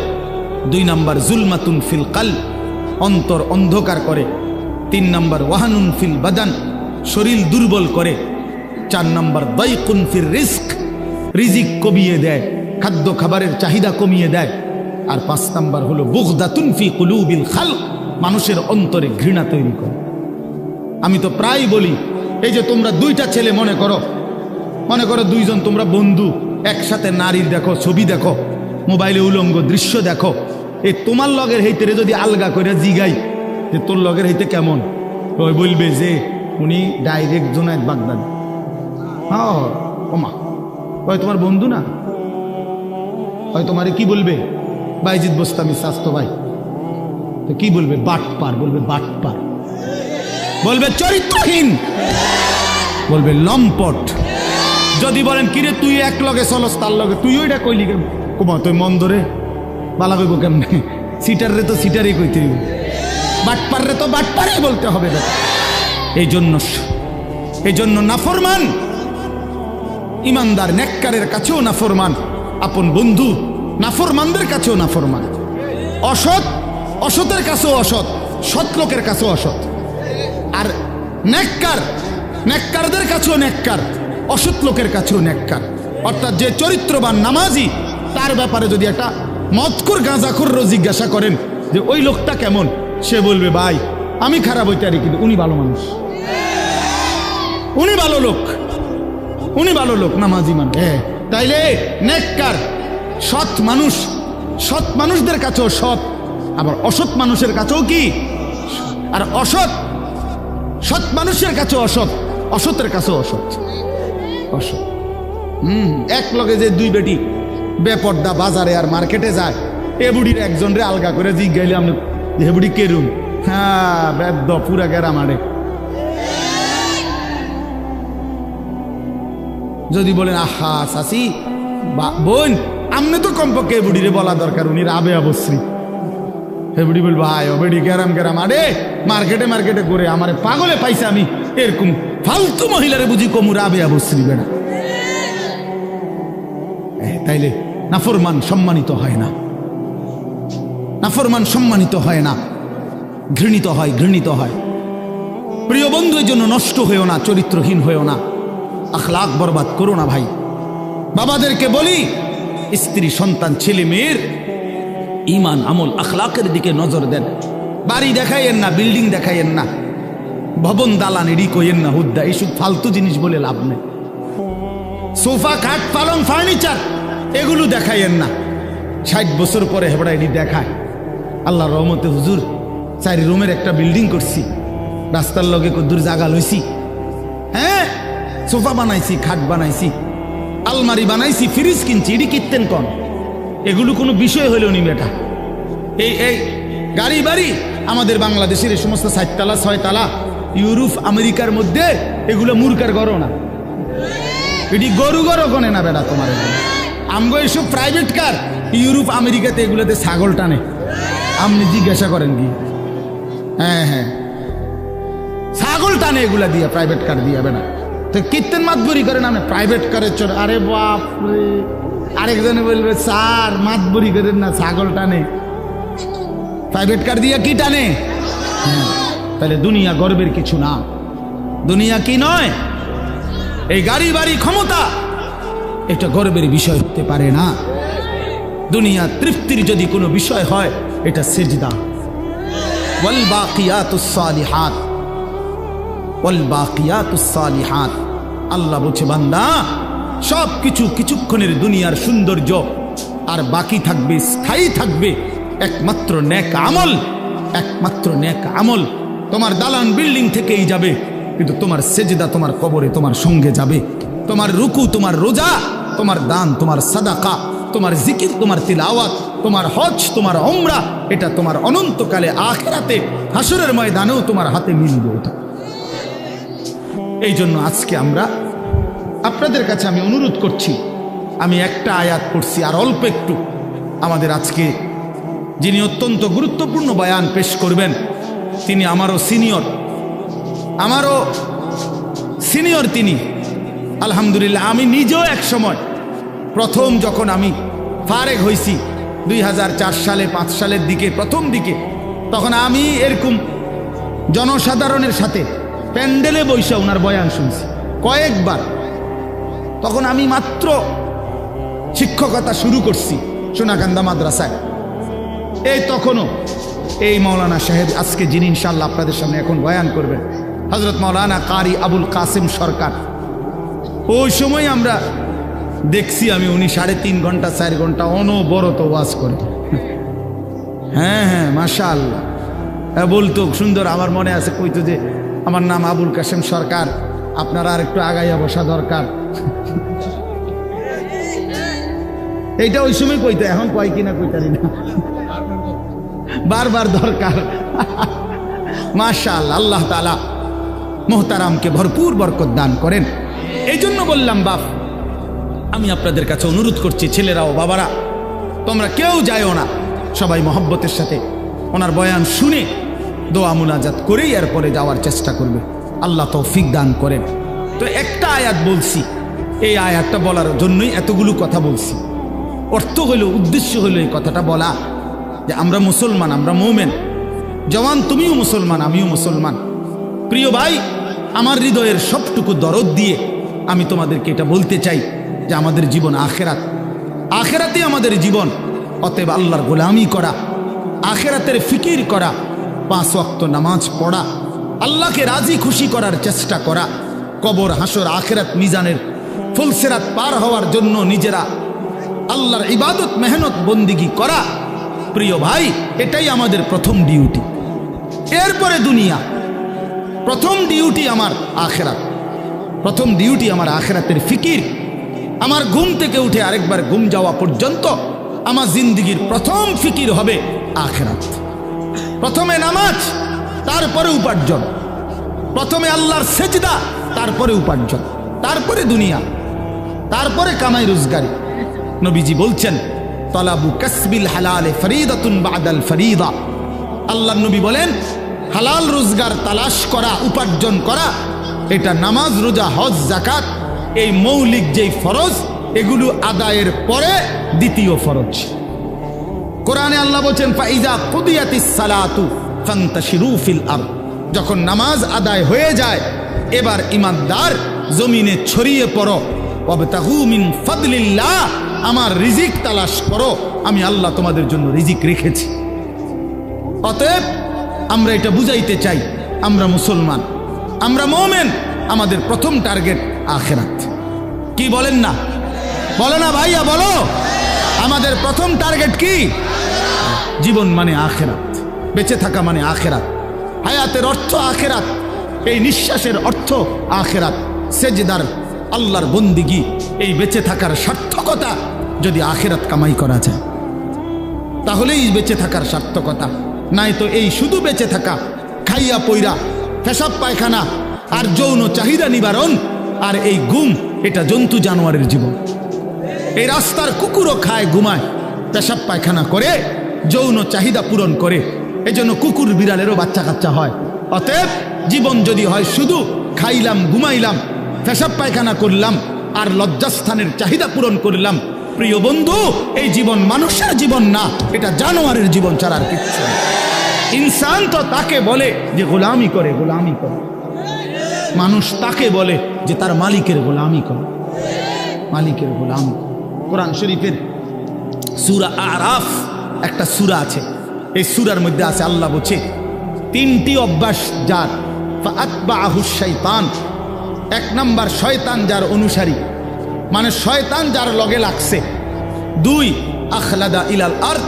2 নাম্বার জুলমাতুন ফিল কালব, অন্তর অন্ধকার করে। 3 নাম্বার ওয়াহানুন ফিল বাদান, শরীর দুর্বল করে। 4 নাম্বার দাইকুন ফির রিজক, রিজিক কমিয়ে দেয়, খাদ্য খাবারের চাহিদা কমিয়ে দেয়। আর 5 নাম্বার হলো বুগদাতুন ফি কুলুবিল খালক, মানুষের অন্তরে ঘৃণা তৈরি করে। আমি তো প্রায় বলি, এই যে তোমরা 2টা ছেলে মনে করো 2জন তোমরা বন্ধু, একসাথে নারীর দেখো, ছবি দেখো, মোবাইলে উলঙ্গ দৃশ্য দেখো, এই তোমার লগের হইতে যদি আলগা করে জিগাই যে তোর লগের হইতে কেমন, ওই বলবে যে উনি ডাইরেক্ট জুনায়েদ বাগদাদি। হ্যাঁ ওমা, ওই তোমার বন্ধু না, ওই তোমারে কি বলবে? বাইজিদ বোস্তামি স্বাস্থ্য ভাই। তো কি বলবে? বাটপার বলবে, বাটপার বলবে, চরিত্রহীন বলবে, লম্পট। যদি বলেন কিরে তুই এক লগে চলস, তার লগে তুই ওইটা কইলি কেন? কুমা তুই মন ধরে বালা কইব কেমনে? সিটার রে তো সিটারই কইতে হইব, বাটপার রে তো বাটপারই বলতে হবে। এই জন্য নাফরমান ইমানদার, নেককারের কাছেও নাফরমান, আপন বন্ধু নাফরমানদের কাছেও নাফরমান, অসৎ অসতের কাছেও অসৎ, সৎ লোকের কাছেও অসৎ। আর নেককারদের কাছেও নেককার, অসৎ লোকের কাছেও নেককার। অর্থাৎ যে চরিত্রবান নামাজি, তার ব্যাপারে যদি একটা মদখোর, গাঁজাখোরও জিজ্ঞাসা করেন যে ওই লোকটা কেমন, সে বলবে ভাই আমি খারাপ হইতে পারি, কিন্তু উনি ভালো মানুষ, উনি ভালো লোক, উনি ভালো লোক, নামাজি মানুষ। তাইলে নেককার সৎ মানুষ, সৎ মানুষদের কাছেও সৎ, আবার অসৎ মানুষের কাছেও কি? আর সৎ মানুষের কাছেও অসৎ, অসতের কাছেও অসৎ। এক লগে যে 2 বেটি বেপর্দা বাজারে আর মার্কেটে যায়, এ বুড়ির একজন রে আলগা করে জিজ্ঞাইলে আপনি হে বুড়ি কেরুম? হ্যাঁ বেদ্য পুরা গেরা মারে। যদি বলেন আহা চাচি বোন, আমনে তো কমপক্ষে এ বুড়িরে বলা দরকার, উনি রাবে অবশ্রী। হে বুড়ি বলবো আয় বেড়ি গেরাম আরে মার্কেটে করে আমারে পাগলে পাইছে, আমি এরকম ফালতু মহিলারে বুঝি কমু রাবে অবশ্রী বেড়া। তাইলে নাফরমান সম্মানিত হয় না। নাফরমান সম্মানিত হয় না, ঘৃণিত হয়, ঘৃণিত হয়। প্রিয় বন্ধু, এই জন্য নষ্ট হয়েও না, চরিত্রহীন হয়েও না, আখলাক বরবাদ করো না ভাই। বাবাদেরকে বলি, স্ত্রী সন্তান ছেলে মেয়ের ইমান আমল আখলাকের দিকে নজর দেন। বাড়ি দেখাইয়েন না, বিল্ডিং দেখাইয়েন না, ভবন দালান এডি কইয়েন না, হুদ্দা এইসব ফালতু জিনিস বলে লাভ নেই। সোফা খাট পালং ফার্নিচার এগুলো দেখাইয়েন না। 60 বছর পরে হেবড়া এডি দেখায়। আল্লাহর রহমতে হুজুর 4 রুমের একটা বিল্ডিং করছি, রাস্তার লগে কদ্দুর জায়গা লইছি, হ্যাঁ সোফা বানাইছি, খাট বানাইছি, আলমারি বানাইছি, ফ্রিজ কিনছি, এডি কিনতেন কন? এগুলো কোনো বিষয় হইল নি বেটা। এই গাড়ি বাড়ি আমাদের বাংলাদেশের এই সমস্ত 4 তালা 6 তালা ইউরোপ আমেরিকার মধ্যে এগুলো মূর্খার গড় না, এটি গরু গড় গনে না বেটা তোমার। আমগো এইসব প্রাইভেট কার ইউরোপ আমেরিকাতে এগুলোতে ছাগল টানে, আপনি জিজ্ঞাসা করেন কি? হ্যাঁ হ্যাঁ, ছাগল টানে এগুলা দিয়া, প্রাইভেট কার দিয়া বেটা। তো কীর্তন মাতবরি করেন আপনি প্রাইভেট কারের চোর। আরে বাপ রে, আরেকজনে বলবে স্যার মাতবরি করেন না, ছাগল টানে, প্রাইভেট কার দিয়া কি টানে? তাহলে দুনিয়া গর্বের কিছু না, দুনিয়া কি নয়, এই গাড়ি বাড়ি ক্ষমতা এটা গর্বের বিষয় হতে পারে না। দুনিয়া তৃপ্তির যদি কোনো বিষয় হয় এটা সিজদা। ওয়াল বাকিয়াতুস সালিহাত, ওয়াল বাকিয়াতুস সালিহাত, আল্লাহ বলছে বান্দা সব কিছু কিছুক্ষণের দুনিয়ার সৌন্দর্য, আর বাকি থাকবে, স্থায়ী থাকবে একমাত্র নেক আমল, একমাত্র নেক আমল। তোমার দালান বিল্ডিং থেকেই যাবে, কিন্তু তোমার সেজদা তোমার কবরে তোমার সঙ্গে যাবে। তোমার রুকু, তোমার রোজা, তোমার দান, তোমার সাদাকা, তোমার জিকির, তোমার তিলাওয়াত, তোমার হজ, তোমার উমরা, এটা তোমার অনন্তকালে আখিরাতে হাসরের ময়দানেও তোমার হাতে মিলবে ওটা। এই জন্য আজকে আমরা আপনাদের কাছে আমি অনুরোধ করছি, আমি একটা আয়াত পড়ছি আর অল্প একটু। আমাদের আজকে যিনি অত্যন্ত গুরুত্বপূর্ণ বয়ান পেশ করবেন তিনি আমারও সিনিয়র তিনি। আলহামদুলিল্লাহ, আমি নিজেও এক সময় প্রথম যখন আমি ফারেগ হয়েছি 2004 সালে 5 সালের দিকে, প্রথম দিকে, তখন আমি এরকম জনসাধারণের সাথে প্যান্ডেলে বৈশা ওনার বয়ান শুনছি কয়েকবার। তখন আমি মাত্র শিক্ষকতা শুরু করছি সোনাকান্দা মাদ্রাসায়। এই তখনও এই মাওলানা সাহেব আজকে যিনি ইনশাআল্লাহ আপনাদের সামনে এখন বয়ান করবেন, হযরত মাওলানা কারি আবুল কাসেম সরকার, ওই সময় আমরা দেখছি আমি উনি 3.5 ঘন্টা 4 ঘন্টা অনবরত ওয়াজ করে। হ্যাঁ হ্যাঁ, মাশাআল্লাহ বলতো সুন্দর। আমার মনে আছে কইতো যে আমার নাম আবুল কাসেম সরকার, আপনারা আর একটু আগাইয়া বসা দরকার। এইটা ওই সময় কইতো, এখন কয় কিনা কইতারি না, বারবার দরকার। মাশাআল্লাহ, আল্লাহ তাআলা মোহতারামকে ভরপুর বরকত দান করেন। এই জন্য বললাম বাপ, আমি আপনাদের কাছে অনুরোধ করছি, ছেলেরাও বাবারা, তোমরা কেউ যাইও না, সবাই মহব্বতের সাথে ওনার বয়ান শুনে দোয়া মুনাজাত করেই এরপরে যাওয়ার চেষ্টা করবে। আল্লাহ তৌফিক দান করেন। তো একটা আয়াত বলছি, এই আয়াতটা বলার জন্যই এতগুলো কথা বলছি। অর্থ হইল, উদ্দেশ্য হইল এই কথাটা বলা যে আমরা মুসলমান, আমরা মোমেন। জওয়ান তুমিও মুসলমান, আমিও মুসলমান। প্রিয় ভাই, আমার হৃদয়ের সবটুকু দরদ দিয়ে আমি তোমাদেরকে এটা বলতে চাই যে আমাদের জীবন আখেরাত, আখেরাতে আমাদের জীবন। অতএব আল্লাহর গোলামি করা, আখেরাতের ফিকির করা, 5 ওয়াক্ত নামাজ পড়া, আল্লাহকে রাজি খুশি করার চেষ্টা করা, কবর হাসর আখেরাত মিজানের ফুলসেরাত পার হওয়ার জন্য নিজেরা আল্লাহর ইবাদত মেহনত বন্দিগি করা। প্রিয় ভাই, এটাই আমাদের প্রথম ডিউটি। এরপরে দুনিয়া। প্রথম ডিউটি আমার আখেরাত, প্রথম ডিউটি আমার আখেরাতের ফিকির। আমার ঘুম থেকে উঠে আরেকবার ঘুম যাওয়া পর্যন্ত আমার জিন্দিগির প্রথম ফিকির হবে আখেরাত। প্রথমে নামাজ, তারপরে উপার্জন। প্রথমে আল্লাহর সেজদা, তারপরে উপার্জন, তারপরে দুনিয়া, তারপরে কামাই রোজগারি। নবীজি বলছেন, তলাবু কাসবিল হালালে ফরিদাতুন বাদাল ফরিদা। আল্লাহর নবী বলেন, হালাল রোজগার তালাশ করা, উপার্জন করা, এটা নামাজ, রোজা, হজ, যাকাত, এই মৌলিক যেই ফরজ, এগুলো আদায়ের পরে দ্বিতীয় ফরজ। কোরআনে আল্লাহ বলেন ফাইজা কুদিয়াতিস সালাতু ফান্তাশিরু ফিল আরদ, যখন নামাজ আদায় হয়ে যায় এবার ইমানদার জমিনে ছড়িয়ে পড়ো, ওয়াবতাগু মিন ফাদলিল্লাহ, আমার রিজিক তালাশ করো, আমি আল্লাহ তোমাদের জন্য রিজিক রেখেছি। অতএব আমরা এটা বুঝাইতে চাই, আমরা মুসলমান, আমরা মুমিন, আমাদের প্রথম টার্গেট আখিরাত। কি বলেন না? বলো না ভাইয়া, বলো। আমাদের প্রথম টার্গেট কি? জীবন মানে আখিরাত, বেঁচে থাকা মানে আখিরাত, হায়াতের অর্থ আখিরাত, এই নিঃশ্বাসের অর্থ আখিরাত, সেজদার আল্লাহর বন্দিগি, এই বেঁচে থাকার সার্থকতা যদি আখিরাত কামাই করা যায় তাহলেই বেঁচে থাকার সার্থকতা। নাই তো এই শুধু বেঁচে থাকা, খাইয়া পইরা পেশাব পায়খানা আর যৌন চাহিদা নিবারণ আর এই ঘুম, এটা জন্তু জানোয়ারের জীবন। এই রাস্তার কুকুরও খায়, ঘুমায়, পেশাব পায়খানা করে, যৌন চাহিদা পূরণ করে, এজন্য কুকুর বিড়ালেরও বাচ্চা কাচ্চা হয়। অতএব জীবন যদি হয় শুধু খাইলাম, ঘুমাইলাম, পেশাব পায়খানা করলাম আর লজ্জাস্থানের চাহিদা পূরণ করলাম, প্রিয় বন্ধু, এই জীবন মানুষের জীবন না, এটা জানোয়ারের জীবন ছাড়া আর কিচ্ছু না। ইনসান তো তাকে বলে যে গোলামি করে, গোলামি করে। মানুষ তাকে বলে যে তার মালিকের গোলামি করে, মালিকের গোলামি। কোরআন শরীফের সূরা আরাফ একটা সূরা আছে, এই সূরার মধ্যে আছে আল্লাহ বলছে তিনটি অভ্যাস যার, ফাআতবাআহু শাইতান, এক নাম্বার শয়তান যার অনুসারী, মানে শয়তান যার লগে লাগছে। দুই, আখলাদা ইলাল আরদ,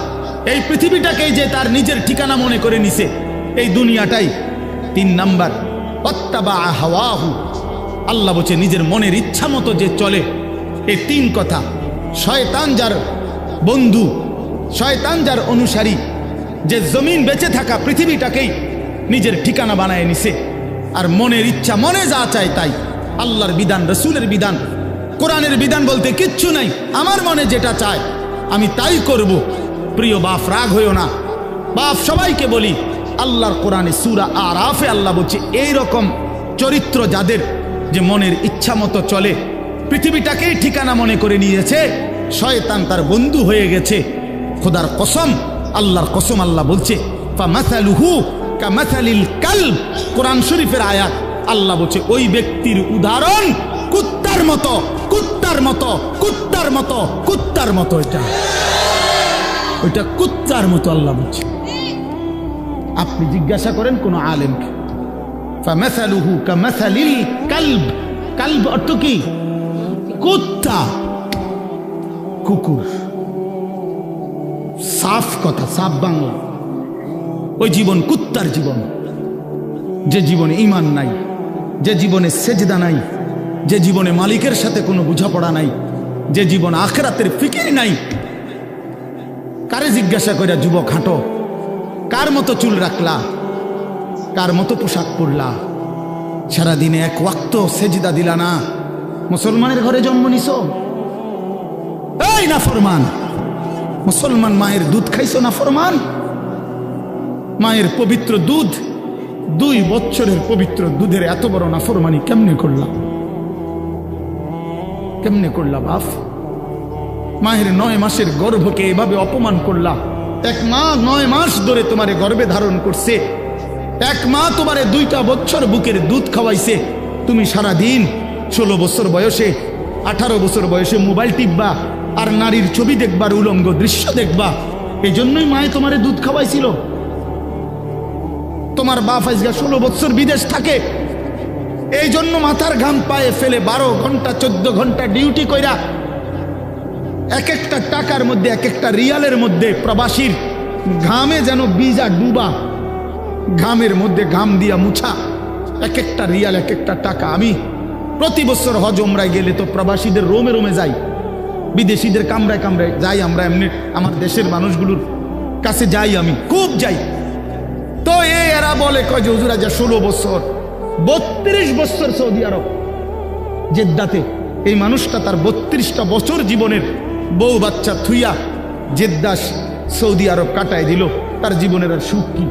এই পৃথিবীটাকেই যে তার নিজের ঠিকানা মনে করে নিছে, এই দুনিয়াটাই। তিন নাম্বার, ওয়াত্তাবা হাওয়াহু, আল্লাহ বলছে নিজের মনের ইচ্ছা মতো যে চলে। এই তিন কথা, শয়তান যার বন্ধু, শয়তান যার অনুসারী, যে জমিন বেঁচে থাকা পৃথিবীটাকেই নিজের ঠিকানা বানায় নিছে আর মনের ইচ্ছা, মনে যা চায় তাই। আল্লাহর বিধান, রসুলের বিধান, কোরআনের বিধান বলতে কিচ্ছু নাই, আমার মনে যেটা চায় আমি তাই করব। প্রিয় বাপ, রাগ হইও না, বাপ সবাইকে বলি, আল্লাহর কোরআনে সূরা আরাফে আল্লাহ বলছে এইরকম চরিত্র যাদের, যে মনের ইচ্ছা মতো চলে, পৃথিবীটাকেই ঠিকানা মনে করে নিয়েছে, শয়তান তার বন্ধু হয়ে গেছে। খোদার কসম, আল্লাহর কসম, আল্লাহ বলছে ফামাসালুহু কামাসালিল কালব, কোরআন শরীফের আয়াত। আল্লাহ বলছে ওই ব্যক্তির উদাহরণ কুত্তার মতো, কুত্তার মতো, কুত্তার মতো, কুত্তার মতো। এটা ওইটা কুত্তার মতো আল্লাহ বলছে। আপনি জিজ্ঞাসা করেন কোন আলেমকে, ফামাসালুহু কামাসালিল কালব, কালব অর্থ কি? কুত্তা, কুকুর। সাফ কথা, সাফ বাংলা। ওই জীবন কুত্তার জীবন, যে জীবনে ঈমান নাই, যে জীবনে সেজদা নাই, যে জীবনে মালিকের সাথে কোনো বোঝাপড়া নাই, যে জীবন আখিরাতের ফিকির নাই। কারে জিজ্ঞাসা করে যুবক হাঁটো, কার মতো চুল রাখলা, কার মতো পোশাক পরলা, সারাদিনে এক ওয়াক্ত সেজদা দিলা না, মুসলমানের ঘরে জন্ম নিছো? এই নাফরমান মুসলমান, মায়ের দুধ খাইছো নাফরমান? মায়ের পবিত্র দুধ, 2 বছরের পবিত্র দুধের এত বড় নাফরমানি কেমনে করলা? কেমনে করলা বাপ? মায়ের 9 মাসের গর্ভকে এভাবে অপমান করলা। এক মা 9 মাস ধরে তোমারে গর্ভে ধারণ করছে, এক মা তোমারে 2টা বছর বুকের দুধ খাওয়াইছে। তুমি সারা দিন 16 বছর বয়সে, 18 বছর বয়সে মোবাইল টিপবা আর নারীর ছবি দেখবার, উলঙ্গ দৃশ্য দেখবা। এই জন্যই মায়ে তোমারে দুধ খাওয়াইছিল। তোমার বাপ আজকে 16 বছর বিদেশ থাকে, এই জন্য মাথার ঘাম পায়ে ফেলে 12 ঘন্টা 14 ঘন্টা ডিউটি কইরা এক একটা টাকার মধ্যে, এক একটা রিয়ালের মধ্যে প্রবাসীর ঘামে যেন বিজা ডুবা, ঘামের মধ্যে ঘাম দিয়া মুছা, এক একটা রিয়াল, এক একটা টাকা। আমি প্রতি বছর হজ উমরায় গেলে তো প্রবাসীদের রোমে রোমে যাই, বিদেশিদের কামরায় কামরায় যাই। আমরা এমনি আমার দেশের মানুষগুলোর কাছে যাই, আমি খুব যাই। তো এরা বলে কয় যে হুজুর আজ 16 বছর, 32 বছর সৌদি আরব জেদ্দাতে। এই মানুষটা তার 32টা বছর জীবনের বউ বাচ্চা থুইয়া জেদ্দা সৌদি আরব কাটায় দিল। তার জীবনের আর সুখ কি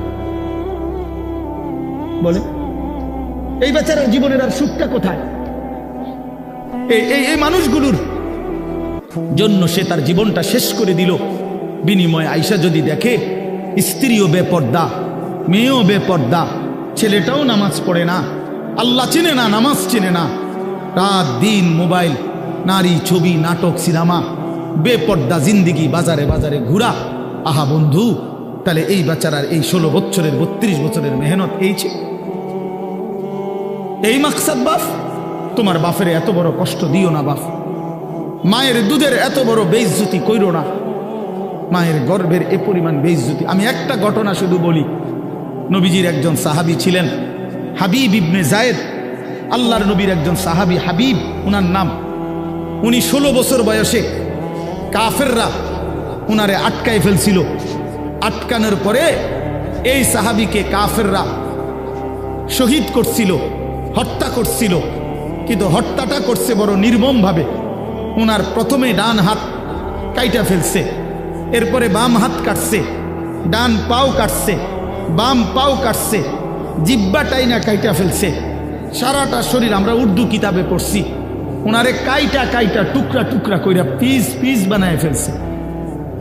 বলে? এই বেচারার জীবনের আর সুখটা কোথায়? এই মানুষগুলোর জন্য সে তার জীবনটা শেষ করে দিল। বিনিময়ে আইসা যদি দেখে স্ত্রীও বেপর্দা, মেয়েও বেপর্দা, ছেলেটাও নামাজ পড়ে না, আল্লাহ চিনে না, নামাজ চিনে না, রাত দিন মোবাইল, নারী, ছবি, নাটক, সিনেমা, বেপর্দা জিন্দিগি, বাজারে বাজারে ঘুরা। আহা বন্ধু, তাহলে এই বেচারার এই 16 বছরের 32 বছরের মেহনত এই ছিল, এই মাকসাদ। বাপ, তোমার বাপের এত বড় কষ্ট দিও না বাপ, মায়ের দুধের এত বড় বেইজ্জতি কইরো না, মায়ের গর্ভের এ পরিমাণ বেইজ্জতি। আমি একটা ঘটনা শুধু বলি। নবীজির একজন সাহাবী ছিলেন হাবিব ইবনে জায়েদ, আল্লাহর নবীর একজন সাহাবী হাবিব উনার নাম। উনি 16 বছর বয়সে কাফেররা উনারে আটকায় ফেলছিল। আটকানোর পরে এই সাহাবীকে কাফেররা শহীদ করছিল, হত্যা করছিল। কিন্তু হত্যাটা করছে বড় নির্মমভাবে। উনার প্রথমে ডান হাত কাইটা ফেলছে, এরপরে বাম হাত কাটছে, ডান পাও কাটছে, বাম পাও কাটছে, জিব্বাটাই না কাইটা ফেলছে, সারাটা শরীর। আমরা উর্দু কিতাবে পড়ছি, উনারে কাইটা কাইটা টুকরা টুকরা কইরা পিস পিস বানায় ফেলছে।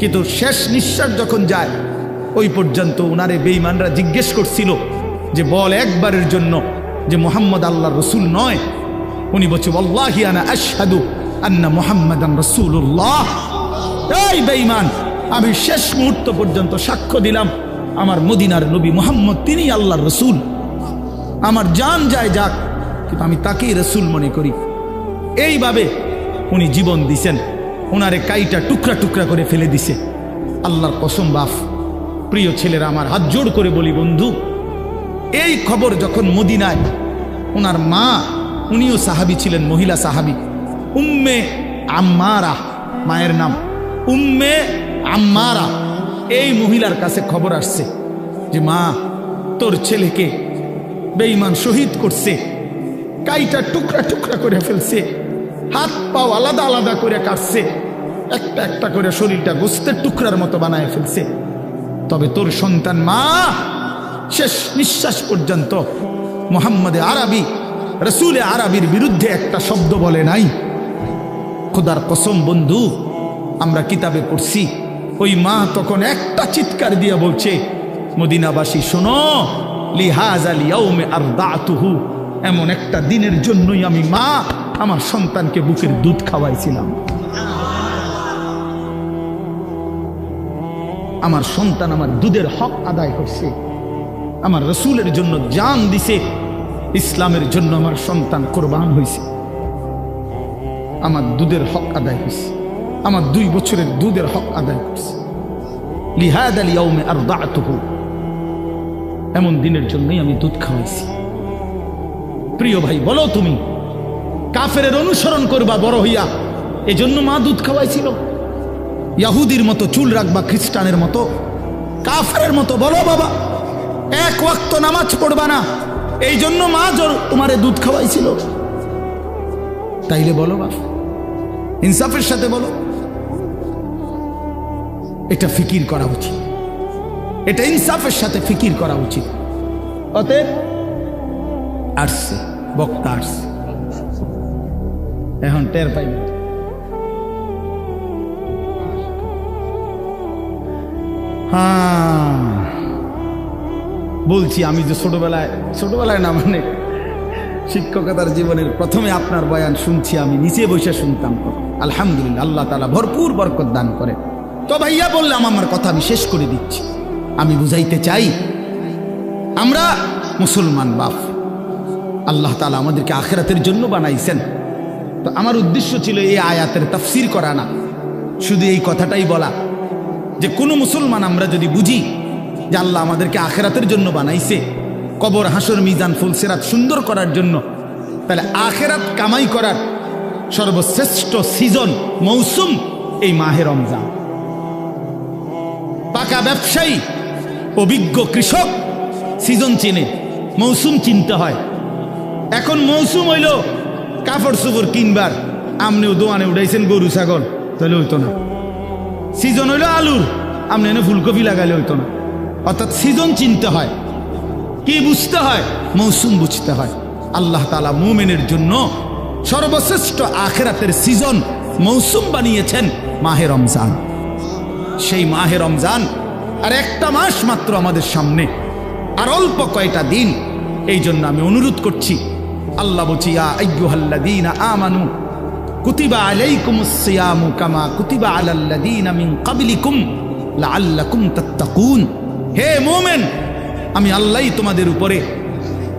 কিন্তু শেষ নিঃশ্বাস যখন যায়, ওই পর্যন্ত উনারে বেঈমানরা জিজ্ঞেস করছিল যে বল একবারের জন্য যে মুহাম্মদ আল্লাহর রসুল নয়। উনি বলছে ওয়াল্লাহি আনা আশহাদু আন্না মুহাম্মাদান রাসূলুল্লাহ। এই বেঈমান, আমি শেষ মুহূর্ত পর্যন্ত সাক্ষ্য দিলাম আমার মদিনার নবী মুহাম্মদ তিনি আল্লাহর রসুল। আমার জান যায় যাক, কিন্তু আমি তাকেই রসুল মনে করি। এইভাবে উনি জীবন দিছেন। ওনারে কাইটা টুকরা টুকরা করে ফেলে দিছে। আল্লাহর কসম বাপ, প্রিয় ছেলেরা, আমার হাত জোড় করে বলি বন্ধু, এই খবর যখন মদিনায় ওনার মা, উনিও সাহাবী ছিলেন, মহিলা সাহাবী, উম্মে আম্মারা মায়ের নাম, উম্মে আম্মারা, এই মহিলার কাছে খবর আসছে যে মা, তোর ছেলেকে বেঈমান শহীদ করছে, কাইটা টুকরা টুকরা করে ফেলছে, হাত পাও আলাদা আলাদা করে কাটছে, একটা একটা করে শরীরটা গোস্তের টুকরার মতো বানায় ফেলছে। তবে তোর সন্তান মা শেষ নিঃশ্বাস পর্যন্ত মুহাম্মদে আরবি, রসুলে আরবির বিরুদ্ধে একটা শব্দ বলে নাই। খোদার কসম বন্ধু, আমরা কিতাবে পড়ছি, ওই মা তখন একটা চিৎকার দিয়ে বলছে, মদিনাবাসী শোনো, লিহাযাল ইয়াউমে আরদাতুহু, এমন একটা দিনের জন্যই আমি মা আমার সন্তানকে বুকের দুধ খাওয়াইছিলাম। আমার সন্তান আমার দুধের হক আদায় করছে, আমার রসুলের জন্য জান দিছে, ইসলামের জন্য আমার সন্তান কোরবান হয়েছে, আমার দুধের হক আদায় হয়েছে, আমার 2 বছরের দুধের হক আদায় করছে। লিহাযাল ইয়াউমে আরদাতুহু, এমন দিনের জন্যই আমি দুধ খাওয়াইছি। প্রিয় ভাই, বলো তুমি কাফেরের অনুসরণ করবা বড় হইয়া, এজন্য মা দুধ খাওয়াইছিল? ইহুদির মতো চুল রাখবা, খ্রিস্টানের মতো, কাফেরের মতো? বলো বাবা, 1 ওয়াক্ত নামাজ পড়বা না, এই জন্য মা তোমারে দুধ খাওয়াইছিল? তাইলে বলো বাপ, ইনসাফের সাথে বলো। এটা ফিকির করা উচিত, এটা ইনসাফের সাথে ফিকির করা উচিত। অতএব আসছে বক্তা, আসছে, এখন টের পাইবে। হ্যাঁ বলছি, আমি যে ছোটবেলায় না, মানে শিক্ষকতার জীবনের প্রথমে আপনার বয়ান শুনছি, আমি নিচে বসে শুনতাম। আলহামদুলিল্লাহ, আল্লাহ তাআলা ভরপুর বরকত দান করে। তো ভাইয়া বললাম, আমার কথা আমি শেষ করে দিচ্ছি। আমি বুঝাইতে চাই, আমরা মুসলমান বাপ, আল্লাহ তাআলা আমাদেরকে আখিরাতের জন্য বানাইছেন। তো আমার উদ্দেশ্য ছিল এই আয়াতের তাফসীর করা না, শুধু এই কথাটাই বলা যে কোনো মুসলমান আমরা যদি বুঝি যে আল্লাহ আমাদেরকে আখিরাতের জন্য বানাইছে, কবর, হাসর, মিজান, ফুলসিরাত সুন্দর করার জন্য, তাহলে আখিরাত কামাই করার সর্বশ্রেষ্ঠ সিজন, মৌসুম এই মাহে রমজান। পাকা ব্যবসায়ী, অভিজ্ঞ কৃষক সিজন চিনে, মৌসুম চিনতে হয়। এখন মৌসুম হইল কাপড় চোপড় কিনবার, আমনেও দোয়ানে উঠাইছেন গরু ছাগল, তাহলে হইতো না। সিজন হইল আলুর, আমনে এনে ফুলকপি লাগাইলে হইতো না। অর্থাৎ সিজন চিনতে হয়। কি বুঝতে হয়? মৌসুম বুঝতে হয়। আল্লাহ তাআলা মুমিনের জন্য সর্বশ্রেষ্ঠ আখিরাতের সিজন, মৌসুম বানিয়েছেন মাহে রমজান। সেই মাহে রমজান আর একটা মাস মাত্র আমাদের সামনে, আর অল্প কয়টা দিন। এই জন্য আমি অনুরোধ করছি, আল্লাহ বলছি ইয়া আইয়ুহাল্লাযীনা আমানু কুতিবা আলাইকুমুস সিয়ামু কামা কুতিবা আলাল্লাযীনা মিন ক্বাবলিকুম লাআল্লাকুম তাত্তাকুন। হে মুমিন, আমি আল্লাহই তোমাদের উপরে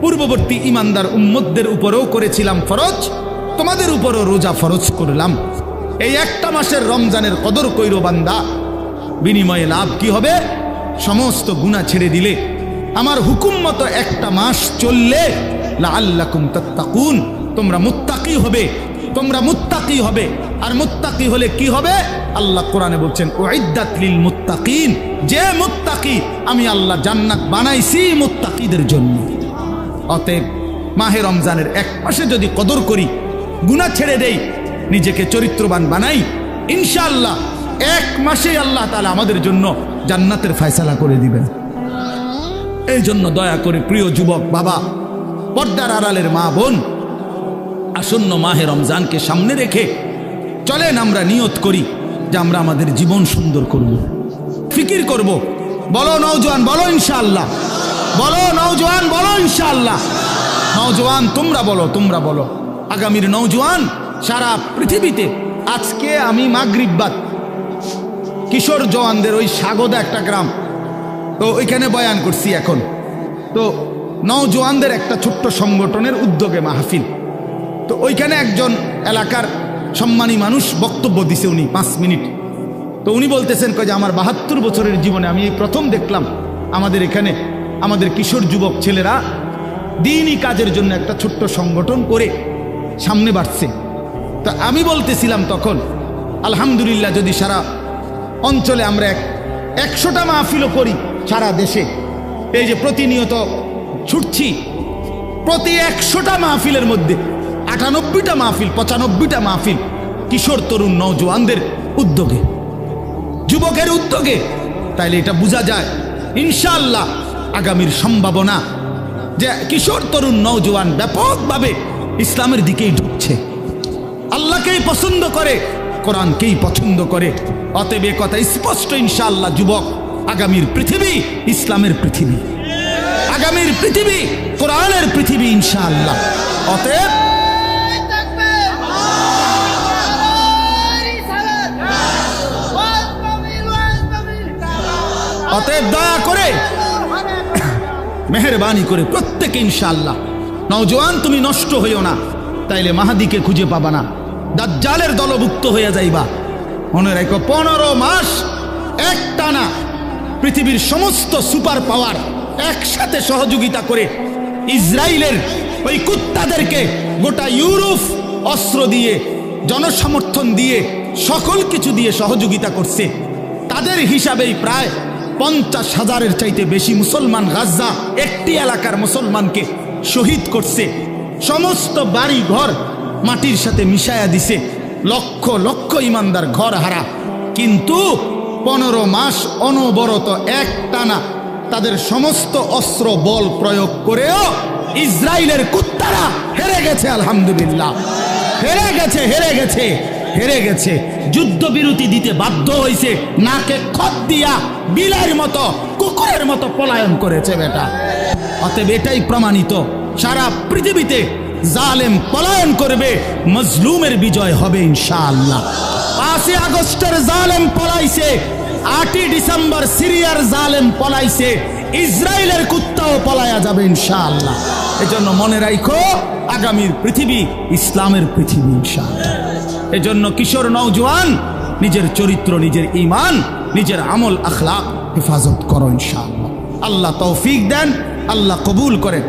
পূর্ববর্তী ইমানদার উম্মতদের উপরেও করেছিলাম ফরজ, তোমাদের উপরও রোজা ফরজ করলাম। এই একটা মাসের রমজানের কদর কইরো বান্দা, বিনিময়ে লাভ কি হবে? সমস্ত গুনাহ ছেড়ে দিলে, আমার হুকুম মতো একটা মাস চললে লাআল্লাকুম তাত্তাকুন, তোমরা মুত্তাকি হবে, তোমরা মুত্তাকি হবে। আর মুত্তাকি হলে কি হবে? আল্লাহ কোরআনে বলছেন উইদ্দাত লিল মুত্তাকিন, যে মুত্তাকি আমি আল্লাহ জান্নাত বানাইছি মুত্তাকিদের জন্য। অতএব মাহে রমজানের এক মাসে যদি কদর করি, গুনাহ ছেড়ে দেই, নিজেকে চরিত্রবান বানাই, ইনশাআল্লাহ এক মাসে আল্লাহ তাআলা আমাদের জন্য জান্নাতের ফয়সালা করে দিবেন। এই জন্য দয়া করে প্রিয় যুবক বাবা, পর্দার আড়ালের মা বোন, আসন্ন মাহে রমজানকে সামনে রেখে চলেন আমরা নিয়ত করি যে আমরা আমাদের জীবন সুন্দর করব, ফিকির করব। বলো নওজোয়ান, বলো ইনশাআল্লাহ, বলো নওজোয়ান, বলো ইনশাআল্লাহ। নওজোয়ান তোমরা বলো, তোমরা বলো। আগামীর নওজোয়ান সারা পৃথিবীতে, আজকে আমি মাগরিব বাদ কিশোর জওয়ানদের ওই স্বাগতা একটা গ্রাম, তো ওইখানে বয়ান করছি। এখন তো নওজোয়ানদের একটা ছোট্ট সংগঠনের উদ্যোগে মাহফিল, তো ওইখানে একজন এলাকার সম্মানী মানুষ বক্তব্য দিছে, উনি 5 মিনিট। তো উনি বলতেছেন যে আমার 72 বছরের জীবনে আমি এই প্রথম দেখলাম আমাদের এখানে আমাদের কিশোর যুবক ছেলেরা দিনই কাজের জন্য একটা ছোট্ট সংগঠন করে সামনে বাড়ছে। তো আমি বলতেছিলাম তখন, আলহামদুলিল্লাহ, যদি সারা অঞ্চলে আমরা 100টা মাহফিলও করি সারা দেশে, এই যে প্রতিনিয়ত ছুটছি, প্রতি 100টা মাহফিলের মধ্যে 98টা মাহফিল, 95টা মাহফিল কিশোর তরুণ নওজোয়ানদের উদ্যোগে, যুবকের উদ্যোগে, তাইলে এটা বোঝা যায় ইনশাআল্লাহ আগামীর সম্ভাবনা যে কিশোর তরুণ নওজোয়ান ব্যাপকভাবে ইসলামের দিকেই ঢুকছে, আল্লাহকেই পছন্দ করে, কোরআনকেই পছন্দ করে। অতএব এ কথা স্পষ্ট ইনশাআল্লাহ যুবক, আগামীর পৃথিবী ইসলামের পৃথিবী, আগামীর পৃথিবী কোরআনের পৃথিবী ইনশাআল্লাহ। অতএব অতএব দয়া করে মেহেরবানি করে প্রত্যেকে ইনশাআল্লাহ, নওজোয়ান তুমি নষ্ট হইও না, তাইলে মাহাদিকে খুঁজে পাবা না, দাজ্জালের দলভুক্ত হইয়া যাইবা। মনে রাখো 15 মাস একটানা পৃথিবীর সমস্ত সুপার পাওয়ার একসাথে সহযোগিতা করে ইসরায়েলের ওই কুত্তাদেরকে গোটা ইউরোপ অস্ত্র দিয়ে, জনসমর্থন দিয়ে, সকল কিছু দিয়ে সহযোগিতা করছে। তাদের হিসাবেই প্রায় 50,000-এর চাইতে বেশি মুসলমান গাজা একটি এলাকার মুসলমানকে শহীদ করছে, সমস্ত বাড়ি ঘর মাটির সাথে মিশায়া দিছে, লক্ষ লক্ষ ইমানদার ঘর হারা। কিন্তু 15 মাস অনবরত একটানা তাদের সমস্ত অস্ত্র বল প্রয়োগ করেও ইসরায়েলের কুত্তারা হেরে গেছে। আলহামদুলিল্লাহ, হেরে গেছে, হেরে গেছে, হেরে গেছে। যুদ্ধবিরতি দিতে বাধ্য হয়েছে, নাকে খত দিয়া বিলের মতো, কুকুরের মতো পলায়ন করেছে বেটা। অতএব এটাই প্রমাণিত, সারা পৃথিবীতে জালেম পলায়ন করবে, মজলুমের বিজয় হবে ইনশাআল্লাহ। 5 আগস্টের জালেম পলাইছে, 8 ডিসেম্বর সিরিয়ার জালেম পলাইছে, ইসরায়েলের কুত্তাও পলায়া যাবে ইনশাআল্লাহ। এজন্য মনে রাখো আগামীর পৃথিবী ইসলামের পৃথিবী ইনশাআল্লাহ। এজন্য কিশোর নওজোয়ান নিজের চরিত্র, নিজের ঈমান, নিজের আমল আখলাক হেফাজত করো ইনশাআল্লাহ। আল্লাহ তৌফিক দেন, আল্লাহ কবুল করেন।